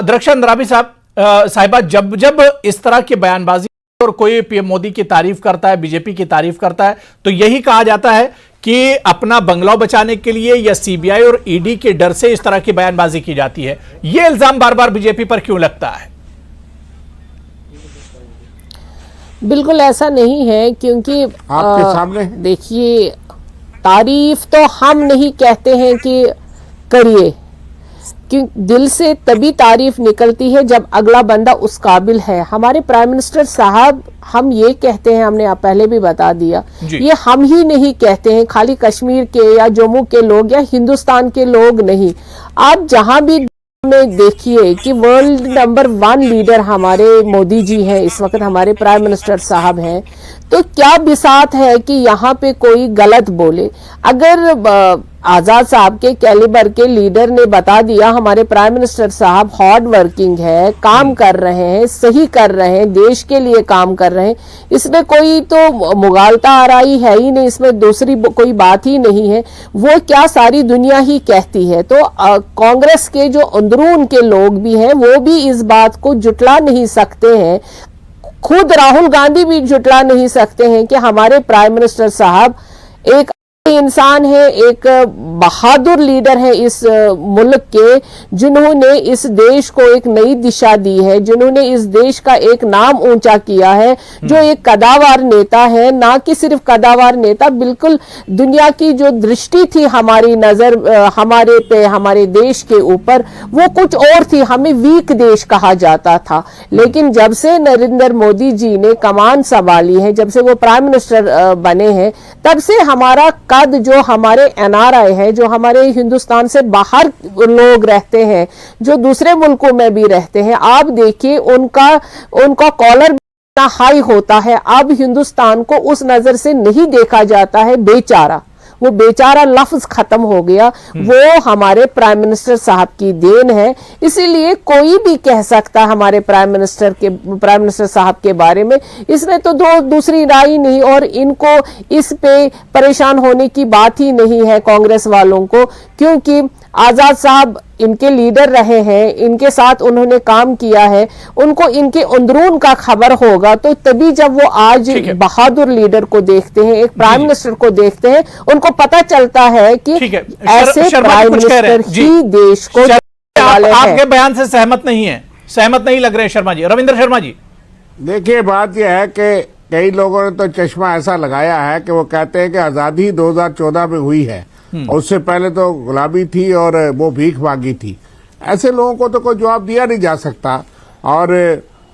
दरअक्षण द्राबी साहिबा, जब जब इस तरह की बयानबाजी और कोई पीएम मोदी की तारीफ करता है, बीजेपी की तारीफ करता है, तो यही कहा जाता है कि अपना बंगला बचाने के लिए या सीबीआई और ईडी के डर से इस तरह की बयानबाजी की जाती है। यह इल्जाम बार बार बीजेपी पर क्यों लगता है? बिल्कुल ऐसा नहीं है, क्योंकि आपके सामने है। देखिए, तारीफ तो हम नहीं कहते हैं कि करिए, क्यों दिल से तभी तारीफ निकलती है जब अगला बंदा उस काबिल है। हमारे प्राइम मिनिस्टर साहब, हम ये कहते हैं, हमने आप पहले भी बता दिया, ये हम ही नहीं कहते हैं, खाली कश्मीर के या जम्मू के लोग या हिंदुस्तान के लोग नहीं। आप जहां भी में देखिए कि वर्ल्ड नंबर 1 लीडर हमारे मोदी जी हैं, इस वक्त हमारे प्राइम मिनिस्टर साहब हैं, तो क्या बिसात है कि यहाँ पे कोई गलत बोले। अगर आजाद साहब के कैलिबर के लीडर ने बता दिया हमारे प्राइम मिनिस्टर साहब हार्ड वर्किंग है, काम कर रहे हैं, सही कर रहे हैं, देश के लिए काम कर रहे हैं, इसमें कोई तो मुगालता आराई है ही नहीं, इसमें दूसरी कोई बात ही नहीं है, वो क्या सारी दुनिया ही कहती है। तो कांग्रेस के जो अंदरून के लोग भी हैं वो भी इस बात को जुटला नहीं सकते हैं, खुद राहुल गांधी भी जुटला नहीं सकते हैं कि हमारे प्राइम मिनिस्टर साहब एक इंसान है, एक बहादुर लीडर है इस मुल्क के, जिन्होंने इस देश को एक नई दिशा दी है, जिन्होंने इस देश का एक नाम ऊंचा किया है, जो एक कदावर नेता है, ना कि सिर्फ कदावर नेता, बिल्कुल दुनिया की जो दृष्टि थी हमारी नजर हमारे पे, हमारे देश के ऊपर, वो कुछ और थी, हमें वीक देश कहा जाता था। लेकिन जब से नरेंद्र मोदी जी ने कमान संभाली है, जब से वो प्राइम मिनिस्टर बने हैं, तब से हमारा कद, जो हमारे एनआरआई है, जो हमारे हिंदुस्तान से बाहर लोग रहते हैं, जो दूसरे मुल्कों में भी रहते हैं, आप देखिए उनका कॉलर हाई होता है। अब हिंदुस्तान को उस नजर से नहीं देखा जाता है, बेचारा, वो बेचारा लफ्ज खत्म हो गया, वो हमारे प्राइम मिनिस्टर साहब की देन है। इसीलिए कोई भी कह सकता है हमारे प्राइम मिनिस्टर साहब के बारे में, इसमें तो दूसरी राय नहीं, और इनको इस पे परेशान होने की बात ही नहीं है कांग्रेस वालों को, क्योंकि आजाद साहब इनके लीडर रहे हैं, इनके साथ उन्होंने काम किया है, उनको इनके अंदरून का खबर होगा, तो तभी जब वो आज बहादुर लीडर को देखते हैं, एक प्राइम मिनिस्टर को देखते हैं, उनको पता चलता है कि ऐसे प्राइम मिनिस्टर ही देश को आपके बयान से सहमत नहीं लग रहे शर्मा जी। रविंद्र शर्मा जी, देखिए, बात यह है कि कई लोगों ने तो चश्मा ऐसा लगाया है कि वो कहते हैं कि आजादी 2014 में हुई है, और उससे पहले तो गुलाबी थी और वो भीख मांगी थी। ऐसे लोगों को तो कोई जवाब दिया नहीं जा सकता। और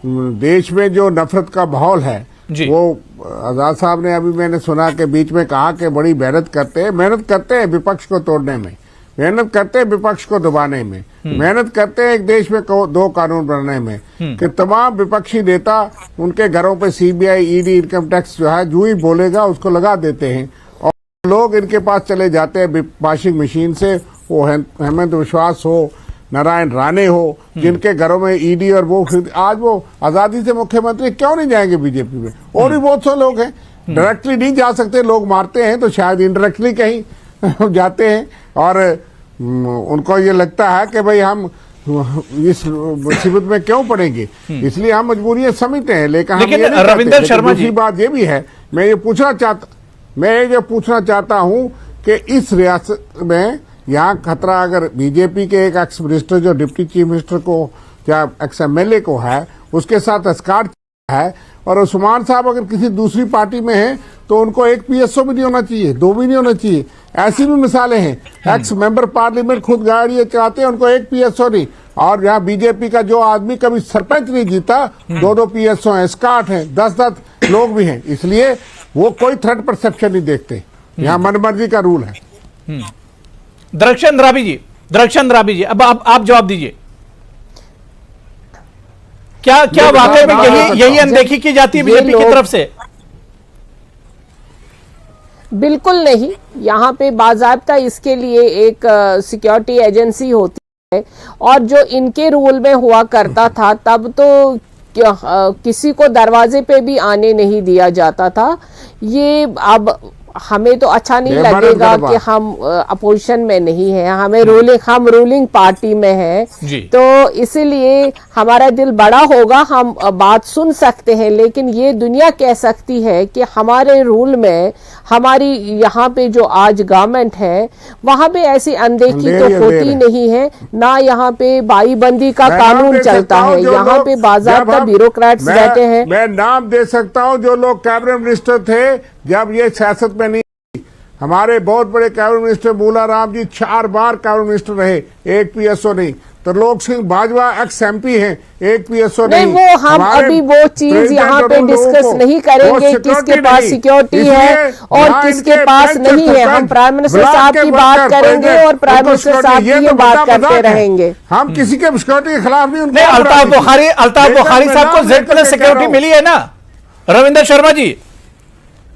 देश में जो नफरत का माहौल है जी। वो आजाद साहब ने अभी मैंने सुना कि बीच में कहा कि बड़ी मेहनत करते हैं विपक्ष को तोड़ने में, मेहनत करते हैं विपक्ष को दबाने में, मेहनत करते हैं एक देश में दो कानून बनाने में, कि तमाम विपक्षी नेता उनके घरों पे सीबीआई, ईडी, इनकम टैक्स जो है जो ही बोलेगा उसको लगा देते हैं और लोग इनके पास चले जाते हैं वॉशिंग मशीन से। वो हेमंत विश्वास हो, नारायण राणे हो, जिनके घरों में ईडी और वो फिर आज वो आजादी से मुख्यमंत्री क्यों नहीं जाएंगे बीजेपी में? और भी बहुत से लोग हैं, डायरेक्टली नहीं जा सकते, लोग मारते हैं तो शायद इनडायरेक्टली कहीं जाते हैं और उनको ये लगता है कि भाई हम इस मुसीबत में क्यों पड़ेंगे, इसलिए हम मजबूरियां समझते हैं। लेकिन रविंदर शर्मा जी, बात ये भी है, मैं ये पूछना चाहता हूं कि इस रियासत में यहाँ खतरा अगर बीजेपी के एक एक्स मिनिस्टर जो डिप्टी चीफ मिनिस्टर को या एक्स एमएलए को है उसके साथ एस्कॉर्ट है, और उस्मान साहब अगर किसी दूसरी पार्टी में है तो उनको एक पीएसओ भी नहीं होना चाहिए, दो भी नहीं होना चाहिए। ऐसी भी मिसालें हैं, एक्स मेंबर पार्लियामेंट खुद गाड़ियां चलाते हैं, उनको एक पीएसओ नहीं। और यहाँ बीजेपी का जो आदमी कभी सरपंच नहीं जीता, दो पीएसओ हैं, एस्कॉर्ट हैं, 10 लोग भी हैं, इसलिए वो कोई थ्रेट परसेप्शन नहीं देखते। यहाँ मनमर्जी का रूल है। दरक्षण राबी जी, अब आप जवाब दीजिए। क्या वाकई में यही अनदेखी की जाती है बीजेपी की तरफ से? बिल्कुल नहीं, यहाँ पे बाज़ाब्ता इसके लिए एक सिक्योरिटी एजेंसी होती है और जो इनके रूल में हुआ करता था तब तो किसी को दरवाजे पे भी आने नहीं दिया जाता था। ये अब हमें तो अच्छा नहीं लगेगा कि हम अपोजिशन में नहीं है, हम रूलिंग पार्टी में है, तो इसीलिए हमारा दिल बड़ा होगा, हम बात सुन सकते हैं। लेकिन ये दुनिया कह सकती है कि हमारे रूल में, हमारी यहाँ पे जो आज गवर्नमेंट है वहाँ पे ऐसी अनदेखी तो होती नहीं है, ना यहाँ पे बाईबंदी का कानून चलता है, यहाँ पे बाज़ाब्ता ब्यूरोक्रेट्स बैठे हैं। मैं नाम दे सकता हूँ जो लोग कैबिनेट मिनिस्टर थे जब ये सियासत में नहीं, हमारे बहुत बड़े कैबिनेट मिनिस्टर मूला राम जी 4 बार कैबिनेट मिनिस्टर रहे, एक पीएसओ नहीं। त्रिलोक सिंह बाजवा एक्स एमपी हैं, एक पीएसओ नहीं। वो हम अभी वो चीज यहाँ पे डिस्कस नहीं करेंगे किसके पास सिक्योरिटी है और किसके पास नहीं है। हम प्राइम मिनिस्टर साहब की बात करेंगे और प्राइम मिनिस्टर साहब की बात करते रहेंगे। हम किसी के सिक्योरिटी के खिलाफ नहीं। अल्ताफ बुखारी साहब को Z+ सिक्योरिटी मिली है ना रविंदर शर्मा जी,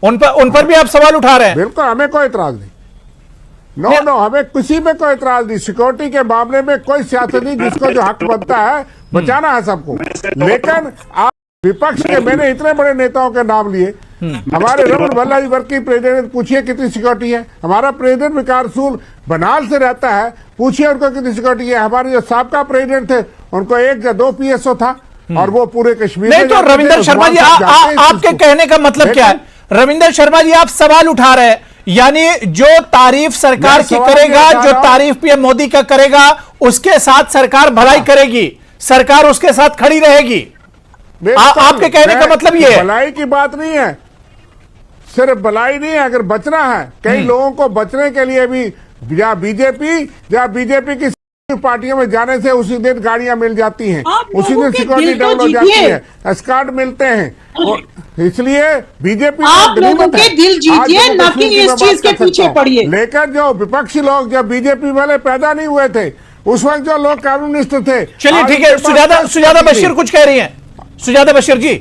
उन पर भी आप सवाल उठा रहे हैं। बिल्कुल, हमें कोई इतराज नहीं, नो हमें किसी में कोई इतराज नहीं। सिक्योरिटी के मामले में कोई सियासत नहीं, जिसको जो हक बनता है बचाना है सबको। लेकिन आप विपक्ष के, मैंने इतने बड़े नेताओं के नाम लिए, हमारे रमन वल्लभ वर्की प्रेसिडेंट, पूछिए कितनी सिक्योरिटी है। हमारा प्रेसिडेंट विकास सूल बनाल से रहता है, पूछिए उनको कितनी सिक्योरिटी है। हमारे जो साबका प्रेसिडेंट थे उनको 1 या 2 पीएसओ था और वो पूरे कश्मीर नहीं। तो रविंदर शर्मा जी, आपके कहने का मतलब क्या है? रविंदर शर्मा जी, आप सवाल उठा रहे हैं, यानी जो तारीफ सरकार की करेगा, जो तारीफ पीएम मोदी का करेगा, उसके साथ सरकार भलाई करेगी, सरकार उसके साथ खड़ी रहेगी। आपके कहने का मतलब ये है? भलाई की बात नहीं है, सिर्फ भलाई नहीं है, अगर बचना है, कई लोगों को बचने के लिए भी या बीजेपी की पार्टियों में जाने से उसी दिन गाड़ियां मिल जाती हैं, उसी दिन सिक्योरिटी डेवलप हो जाती है, एस्कॉर्ट मिलते हैं। इसलिए बीजेपी आप लोगों के दिल जीतिए, न कि इस चीज के पीछे पड़िए। लेकिन जो विपक्षी लोग, जब बीजेपी वाले पैदा नहीं हुए थे उस वक्त जो लोग कैबिनेट मिनिस्टर थे, चलिए ठीक है, सुजाता बशीर कुछ कह रही हैं। सुजाता बशीर जी,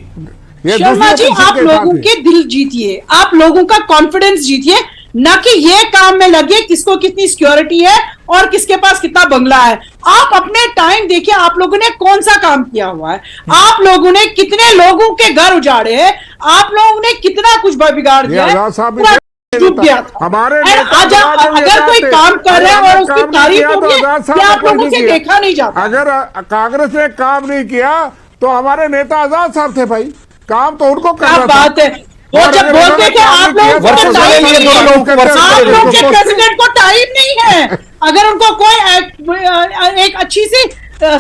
शर्मा जी, आप लोगों के दिल जीतिए, आप लोगों का कॉन्फिडेंस जीतिए, न कि ये काम में लगे किसको कितनी सिक्योरिटी है और किसके पास कितना बंगला है। आप अपने टाइम देखिए, आप लोगों ने कौन सा काम किया हुआ है, आप लोगों ने कितने लोगों के घर उजाड़े हैं, आप लोगों ने कितना कुछ बिगाड़ दिया है, डूब गया। हमारे अगर कोई काम कर रहे हैं और उसकी तारीफ हो रही है, आप लोगों से देखा नहीं जाता। अगर कांग्रेस ने काम नहीं किया तो हमारे नेता आजाद साहब थे भाई, काम तो उनको करना बात है। वो जब बोलते थे आप लोग के प्रेसिडेंट को टाइम नहीं है, अगर उनको कोई एक अच्छी सी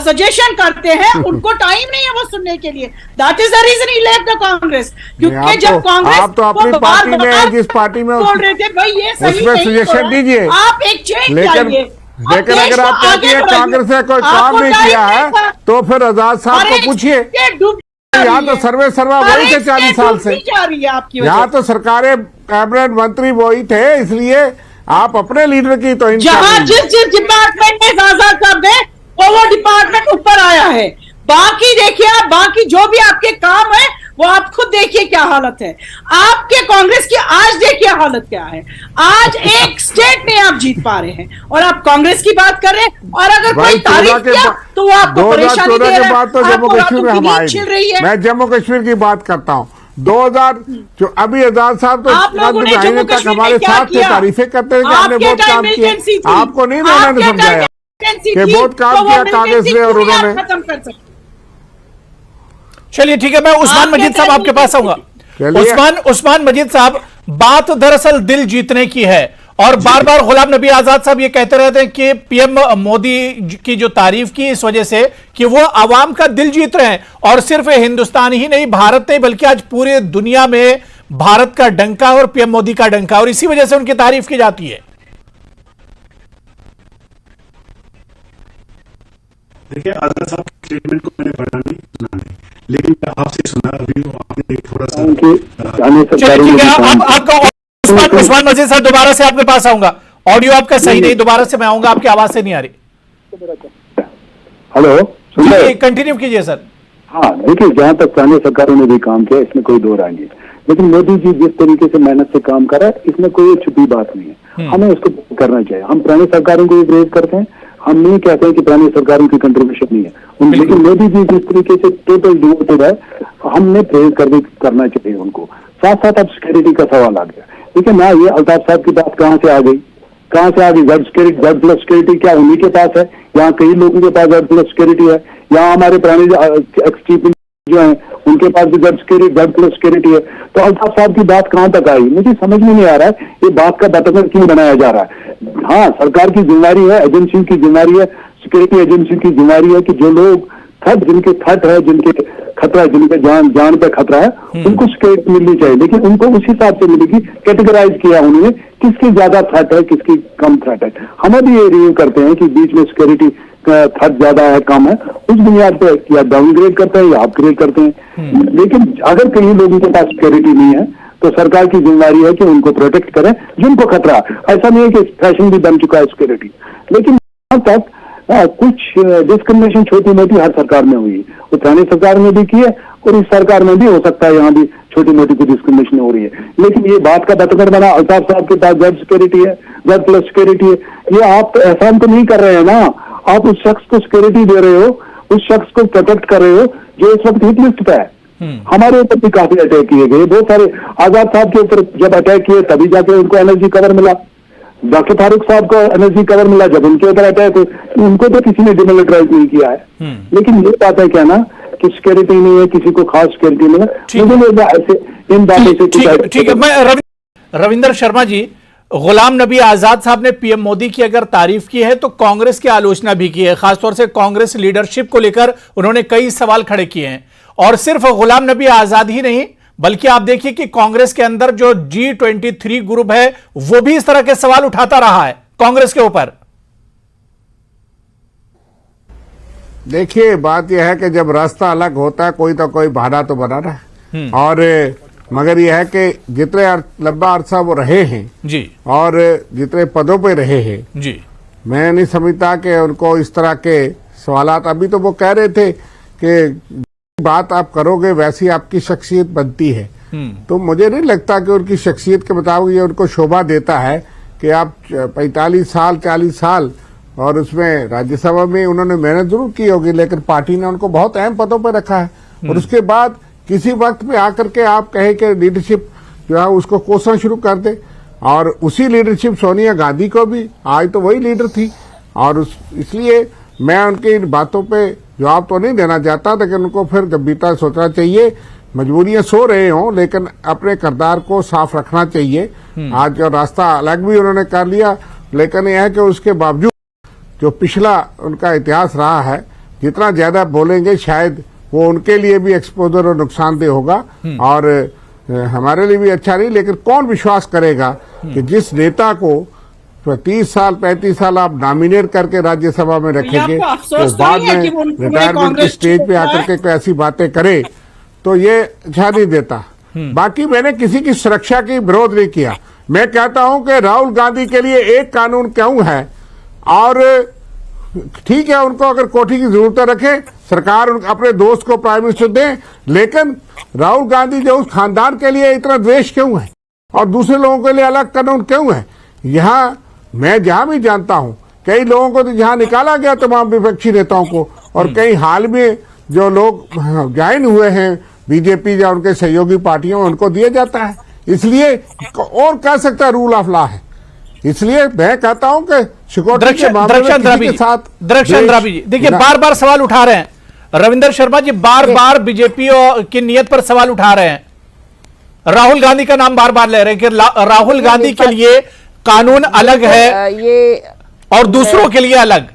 सजेशन करते हैं, उनको टाइम नहीं है वो सुनने के लिए। That is the reason he left the Congress. क्योंकि जब कांग्रेस आप तो अपनी पार्टी में, जिस पार्टी में बोल रहे थे भाई ये सही नहीं, सजेशन दीजिए, आप एक चेंज लाइए। लेकिन अगर आप कहती है कांग्रेस ने कोई काम नहीं किया है तो फिर आजाद साहब को पूछिए। यहाँ तो सर्वे सर्वा वही थे 40 साल से। जा रही है आपकी वजह यहाँ तो सरकारें कैबिनेट मंत्री वही थे, इसलिए आप अपने लीडर की तो जहां जिस डिपार्टमेंट में आजाद साहब है वो डिपार्टमेंट ऊपर आया है। बाकी देखिए आप, बाकी जो भी आपके काम है वो आप खुद देखिए क्या हालत है आपके कांग्रेस की। आज देखिए हालत क्या है, आज एक स्टेट में आप जीत पा रहे हैं और आप कांग्रेस की बात कर रहे हैं। और अगर कोई तारीफ किया तो वो आपको परेशानी दे रहा है, बाद तो जम्मू कश्मीर में हम आए, छिल रही है। मैं जम्मू कश्मीर की बात करता हूँ। 2000 जो अभी आजाद साहब तो महीने तक हमारे साथ थे, तारीफें करते थे कि हमने बहुत काम किया। आपको नहीं उन्होंने समझाया कि बहुत काम किया कांग्रेस ने और उन्होंने। खत्म कर सकते। चलिए ठीक है, मैं उस्मान मजीद साहब आपके पास आऊंगा। उस्मान मजीद साहब, बात दरअसल दिल जीतने की है और बार बार गुलाम नबी आजाद साहब ये कहते रहते हैं कि पीएम मोदी की जो तारीफ की इस वजह से कि वो आवाम का दिल जीत रहे हैं और सिर्फ हिंदुस्तान ही नहीं, भारत नहीं बल्कि आज पूरे दुनिया में भारत का डंका और पीएम मोदी का डंका, और इसी वजह से उनकी तारीफ की जाती है। देखिए, आजाद साहब के स्टेटमेंट को मैंने पढ़ा नहीं, सुना नहीं, लेकिन आपसे सुना अभी आपने थोड़ा सा। उस्मान मजीद साहब, दोबारा से आपके पास आऊंगा, ऑडियो आपका सही नहीं, दोबारा से मैं आऊंगा, आपकी आवाज से नहीं आ रही। हेलो, कंटिन्यू कीजिए सर। हाँ देखिए, जहाँ तक पुरानी सरकारों ने भी काम किया इसमें कोई दो राय नहीं, लेकिन मोदी जी जिस तरीके से मेहनत से काम कर रहा है इसमें कोई छुपी बात नहीं है, हमें उसको करना चाहिए। हम पुरानी सरकारों को भी प्रेज करते हैं, हम नहीं कहते हैं कि पुरानी सरकारों की कंट्रीब्यूशन नहीं है, लेकिन मोदी जी जिस तरीके से टोटल डिवोटेड है, हमने प्रेज करना चाहिए उनको। साथ साथ अब सिक्योरिटी का सवाल आ गया। देखिए ना, ये अल्ताफ साहब की बात कहाँ से आ गई, कहाँ से आ गई? जेड प्लस सिक्योरिटी क्या उन्हीं के पास है? यहाँ कई लोगों के पास जेड प्लस सिक्योरिटी है, यहाँ हमारे पुराने एक्स चीफ जो हैं उनके पास भी जेड प्लस सिक्योरिटी है। तो अल्ताफ साहब की बात कहाँ तक आई, मुझे समझ में नहीं आ रहा है ये बात का बतंगड़ क्यों बनाया जा रहा है। हाँ, सरकार की जिम्मेदारी है, एजेंसी की जिम्मेदारी है, सिक्योरिटी एजेंसी की जिम्मेदारी है कि जो लोग जिनके थर्ट है, जिनके खतरा है, जिनके जान पे खतरा है, उनको सिक्योरिटी मिलनी चाहिए, लेकिन उनको उस हिसाब से मिलेगी। कैटेगराइज किया उन्होंने किसकी ज्यादा थ्रेट है, किसकी कम थ्रेट है। हम भी ये रिव्यू करते हैं कि बीच में सिक्योरिटी का थ्रेट ज्यादा है कम है, उस बुनियाद पर या डाउनग्रेड करते हैं या अपग्रेड करते हैं। लेकिन अगर कहीं लोगों के पास सिक्योरिटी नहीं है तो सरकार की जिम्मेदारी है कि उनको प्रोटेक्ट करें जिनको खतरा। ऐसा नहीं है कि फैशन भी बन चुका है सिक्योरिटी, लेकिन यहाँ तक कुछ डिस्क्रिमिनेशन छोटी मोटी हर सरकार में हुई, वो पुरानी सरकार में भी की है और इस सरकार में भी हो सकता है यहाँ भी छोटी मोटी कोई डिस्क्रिमिनेशन हो रही है। लेकिन ये बात का बतंगड़ बना, अल्ताफ साहब के पास जेड सिक्योरिटी है, जेड प्लस सिक्योरिटी है, ये आप तो एहसान तो नहीं कर रहे हैं ना, आप उस शख्स को सिक्योरिटी दे रहे हो, उस शख्स को प्रोटेक्ट कर रहे हो जो इस वक्त हिट लिस्ट पे है। हमारे ऊपर भी काफी अटैक किए गए, बहुत सारे आजाद साहब के ऊपर जब अटैक किए तभी जाके उनको एनर्जी कवर मिला, डॉक्टर फारूक साहब को एनर्जी कवर मिला जब उनके ऊपर अटैक हुए, उनको तो किसी ने डिमिलिटराइज नहीं किया है। लेकिन ये बात है क्या ना कि सिक्योरिटी नहीं है, किसी को खास सिक्योरिटी नहीं है, मुझे ऐसे इन बातों से ठीक है। मैं रविंदर शर्मा जी, गुलाम नबी आजाद साहब ने पीएम मोदी की अगर तारीफ की है तो कांग्रेस की आलोचना भी की है, खासतौर से कांग्रेस लीडरशिप को लेकर उन्होंने कई सवाल खड़े किए हैं। और सिर्फ गुलाम नबी आजाद ही नहीं बल्कि आप देखिए कि कांग्रेस के अंदर जो G23 ग्रुप है वो भी इस तरह के सवाल उठाता रहा है कांग्रेस के ऊपर। देखिए, बात यह है कि जब रास्ता अलग होता है कोई तो कोई बहाना तो बना रहा है, और मगर यह है कि जितने लंबा अरसा वो रहे हैं जी और जितने पदों पे रहे हैं जी, मैं नहीं समझता कि उनको इस तरह के सवालात। अभी तो वो कह रहे थे कि बात आप करोगे वैसी आपकी शख्सियत बनती है, तो मुझे नहीं लगता कि उनकी शख्सियत के मुताबिक ये उनको शोभा देता है कि आप 45 साल 40 साल और उसमें राज्यसभा में उन्होंने मेहनत जरूर की होगी, लेकिन पार्टी ने उनको बहुत अहम पदों पर रखा है, और उसके बाद किसी वक्त में आकर के आप कहे कि लीडरशिप जो है उसको कोसना शुरू कर दे। और उसी लीडरशिप सोनिया गांधी को भी, आज तो वही लीडर थी, और इसलिए मैं उनकी इन बातों पे जवाब तो नहीं देना चाहता, लेकिन उनको फिर गंभीरता से सोचना चाहिए। मजबूरियां सो रहे हों लेकिन अपने किरदार को साफ रखना चाहिए। आज जो रास्ता अलग भी उन्होंने कर लिया, लेकिन यह है कि उसके बावजूद जो पिछला उनका इतिहास रहा है, जितना ज्यादा बोलेंगे शायद वो उनके लिए भी एक्सपोजर और नुकसानदेह होगा, और हमारे लिए भी अच्छा नहीं। लेकिन कौन विश्वास करेगा कि जिस नेता को 30 साल 35 साल आप नॉमिनेट करके राज्यसभा में रखेंगे तो बाद में रिटायरमेंट की स्टेज पे आकर के कोई ऐसी बातें करे, तो ये अच्छा नहीं देता। बाकी मैंने किसी की सुरक्षा की विरोध नहीं किया। मैं कहता हूं कि राहुल गांधी के लिए एक कानून क्यों है, और ठीक है उनको अगर कोठी की जरूरत रखे, सरकार अपने दोस्त को प्राइम मिनिस्टर दे, लेकिन राहुल गांधी जो उस खानदान के लिए इतना द्वेष क्यों है और दूसरे लोगों के लिए अलग कानून क्यों है? यहाँ मैं जहां भी जानता हूं कई लोगों को तो जहां निकाला गया तमाम विपक्षी नेताओं को, और कई हाल में जो लोग ज्वाइन हुए हैं बीजेपी या उनके सहयोगी पार्टियों में उनको दिया जाता है। इसलिए और कह सकता है रूल ऑफ लॉ है। इसलिए मैं कहता हूं कि सिक्योरिटी के मामले में किसी के साथ द्रावी जी देखिए बार बार सवाल उठा रहे हैं, रविंदर शर्मा जी बार बार बीजेपी की नीयत पर सवाल उठा रहे हैं, राहुल गांधी का नाम बार बार ले रहे हैं कि राहुल गांधी के लिए कानून अलग है ये और दूसरों के लिए अलग।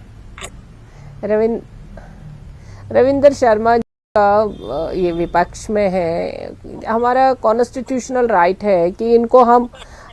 रविंदर शर्मा जी का ये विपक्ष में है, हमारा कॉन्स्टिट्यूशनल राइट है कि इनको हम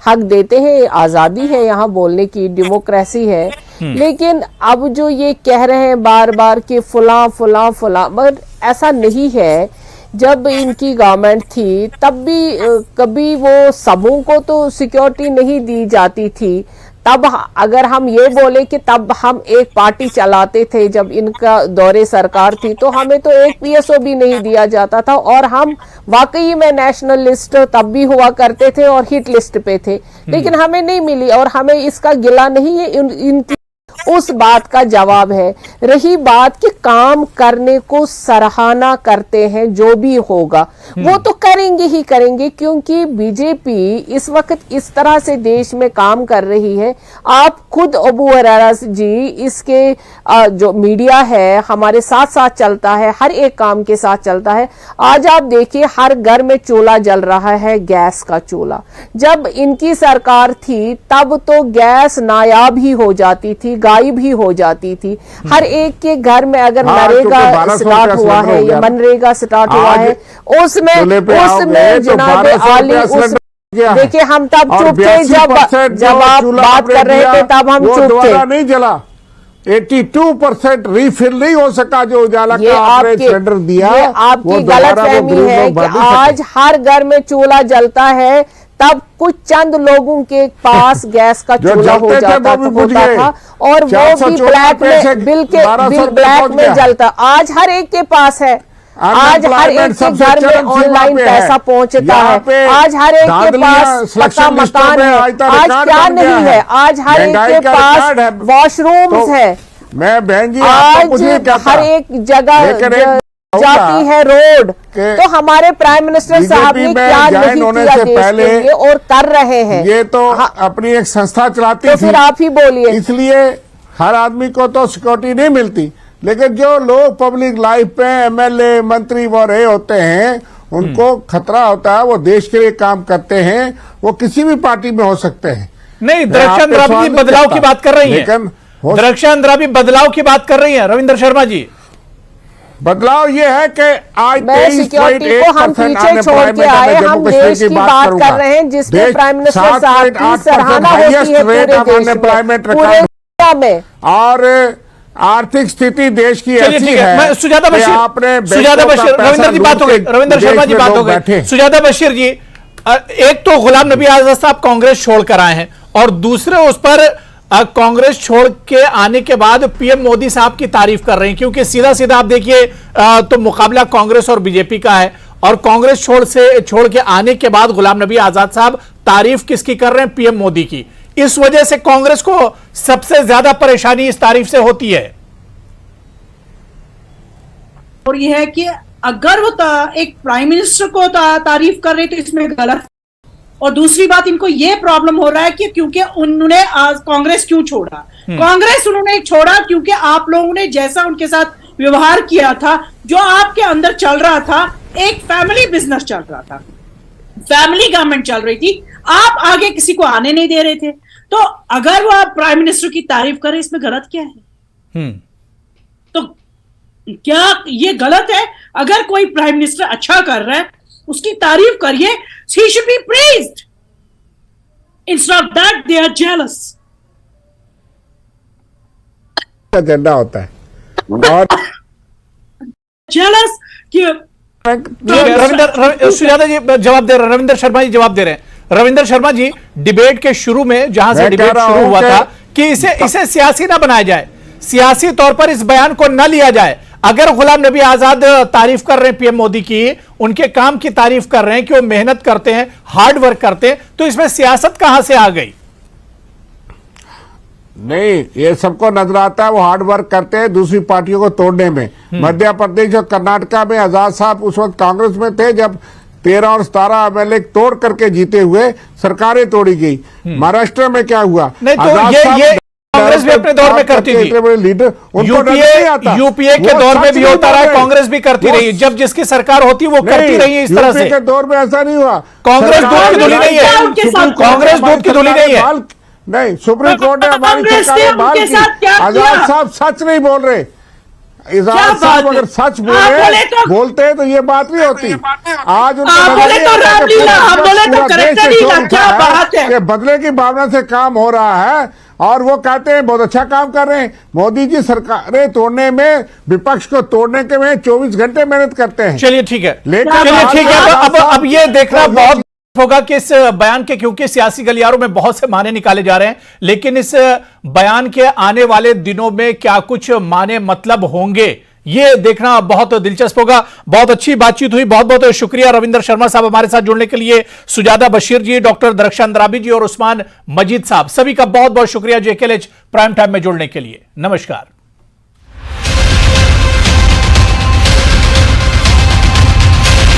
हक देते हैं, आजादी है यहाँ बोलने की, डेमोक्रेसी है। लेकिन अब जो ये कह रहे हैं बार बार कि फुला फुला फुला, मगर ऐसा नहीं है। जब इनकी गवर्नमेंट थी तब भी कभी वो सबों को तो सिक्योरिटी नहीं दी जाती थी। तब अगर हम ये बोले कि तब हम एक पार्टी चलाते थे, जब इनका दौरे सरकार थी तो हमें तो एक पीएसओ भी नहीं दिया जाता था, और हम वाकई में नेशनल लिस्ट तब भी हुआ करते थे और हिट लिस्ट पे थे, लेकिन हमें नहीं मिली। और हमें इसका गिला नहीं है, इनकी उस बात का जवाब है। रही बात कि काम करने को सराहना करते हैं, जो भी होगा वो तो करेंगे ही करेंगे, क्योंकि बीजेपी इस वक्त इस तरह से देश में काम कर रही है। आप खुद अबू हरेरा जी इसके जो मीडिया है हमारे साथ साथ चलता है, हर एक काम के साथ चलता है। आज आप देखिए हर घर में चूल्हा जल रहा है, गैस का चूल्हा। जब इनकी सरकार थी तब तो गैस नायाब ही हो जाती थी, गायब ही हो जाती थी। हर एक के घर में अगर नरेगा स्टार्ट हुआ है या मनरेगा स्टार्ट हुआ है, उसमें जनाब आली देखिए हम तब चुप थे, जब आप बात कर रहे थे तब हम चुप थे। नहीं जला, 82% रीफिल नहीं हो सका जो उजाला का आपने सिलेंडर दिया। ये आपकी गलतफहमी है कि आज हर घर में चूल्हा जलता है, तब कुछ चंद लोगों के पास गैस का चूल्हा होता था, और वो भी ब्लैक में बिल ब्लैक में जलता। आज हर एक के पास है, आज हर एक के घर में ऑनलाइन पैसा पहुंचता है, आज हर एक के पास पक्का मकान है। आज क्या नहीं है, आज हर एक के पास वॉशरूम्स है। मैं बहन जी आज हर एक जगह जाती है रोड। तो हमारे प्राइम मिनिस्टर साहब ने क्या नहीं किया देश के लिए और कर रहे हैं। ये तो अपनी एक संस्था चलाती तो फिर आप ही बोलिए। इसलिए हर आदमी को तो सिक्योरिटी नहीं मिलती, लेकिन जो लोग पब्लिक लाइफ पे एमएलए मंत्री वो रहे होते हैं उनको खतरा होता है, वो देश के लिए काम करते हैं, वो किसी भी पार्टी में हो सकते हैं। नहीं, दरख्शान द्रावी बदलाव की बात कर रही है, दरख्शान द्रावी बदलाव की बात कर रही है रविंदर शर्मा जी। बदलाव ये है कि आज सिक्योरिटी को हम पीछे छोड़ के आए, हम देश की बात कर रहे हैं जिसमें प्राइम मिनिस्टर साहब की सराहना होती है पूरे दुनिया में, और आर्थिक स्थिति देश की ऐसी है। सुजाता बशीर रविंदर जी बात हो गई, रविंदर शर्मा जी बात हो गई। सुजाता बशीर जी, एक तो गुलाम नबी आजाद साहब कांग्रेस छोड़कर आए हैं, और दूसरे उस पर कांग्रेस छोड़ के आने के बाद पीएम मोदी साहब की तारीफ कर रहे हैं, क्योंकि सीधा सीधा आप देखिए तो मुकाबला कांग्रेस और बीजेपी का है, और कांग्रेस छोड़ के आने के बाद गुलाम नबी आजाद साहब तारीफ किसकी कर रहे हैं? पीएम मोदी की। इस वजह से कांग्रेस को सबसे ज्यादा परेशानी इस तारीफ से होती है। और यह है कि अगर वो एक प्राइम मिनिस्टर को तारीफ कर रहे तो इसमें गलत। और दूसरी बात, इनको ये प्रॉब्लम हो रहा है कि क्योंकि उन्होंने आज कांग्रेस क्यों छोड़ा। कांग्रेस उन्होंने छोड़ा क्योंकि आप लोगों ने जैसा उनके साथ व्यवहार किया था, जो आपके अंदर चल रहा था, एक फैमिली बिजनेस चल रहा था, फैमिली गवर्नमेंट चल रही थी, आप आगे किसी को आने नहीं दे रहे थे। तो अगर वो आप प्राइम मिनिस्टर की तारीफ करें, इसमें गलत क्या है? तो क्या ये गलत है? अगर कोई प्राइम मिनिस्टर अच्छा कर रहा है उसकी तारीफ करिए, he should be praised. Instead of that, they are jealous. Agenda होता है और jealous कि रविंदर सुजाता जी जवाब दे रहे हैं, रविंदर शर्मा जी जवाब दे रहे हैं। रविंदर शर्मा जी, डिबेट के शुरू में जहां से डिबेट शुरू हुआ था कि इसे सियासी ना बनाया जाए, सियासी तौर पर इस बयान को न लिया जाए। अगर गुलाम नबी आजाद तारीफ कर रहे हैं पीएम मोदी की, उनके काम की तारीफ कर रहे हैं कि वो मेहनत करते हैं, हार्ड वर्क करते हैं, तो इसमें सियासत कहां से आ गई? नहीं, ये सबको नजर आता है वो हार्ड वर्क करते हैं दूसरी पार्टियों को तोड़ने में। मध्य प्रदेश और कर्नाटका में आजाद साहब उस वक्त कांग्रेस में थे जब 13 और 17 एमएलए तोड़ करके जीते हुए सरकारें तोड़ी गई। महाराष्ट्र में क्या हुआ? नहीं तो ये कांग्रेस भी अपने दौर में करती थी, इतने बड़े लीडर यूपीए के दौर में भी होता रहा, कांग्रेस भी करती रही, जब जिसकी सरकार होती वो करती रही है इस तरह से। के दौर में ऐसा नहीं हुआ। कांग्रेस दूध की धुली नहीं है, कांग्रेस दूध की धुली नहीं है। नहीं, सुप्रीम कोर्ट ने हमारी सरकार में बहाल की। आजाद साहब सच नहीं बोल रहे। आजाद साहब अगर सच बोलते हैं तो ये बात नहीं होती। आज उनको बदले की भावना से काम हो रहा है और वो कहते हैं बहुत अच्छा काम कर रहे हैं। मोदी जी सरकारें तोड़ने में, विपक्ष को तोड़ने के में 24 घंटे मेहनत करते हैं। चलिए ठीक है, लेकिन ठीक है। तो अब ये देखना बहुत होगा कि इस बयान के, क्योंकि सियासी गलियारों में बहुत से माने निकाले जा रहे हैं, लेकिन इस बयान के आने वाले दिनों में क्या कुछ माने मतलब होंगे, ये देखना बहुत दिलचस्प होगा। बहुत अच्छी बातचीत हुई, बहुत बहुत शुक्रिया रविंदर शर्मा साहब हमारे साथ जुड़ने के लिए, सुजाता बशीर जी, डॉक्टर दरख्शान अंद्राबी जी और उस्मान मजीद साहब, सभी का बहुत बहुत शुक्रिया JKLH प्राइम टाइम में जुड़ने के लिए। नमस्कार।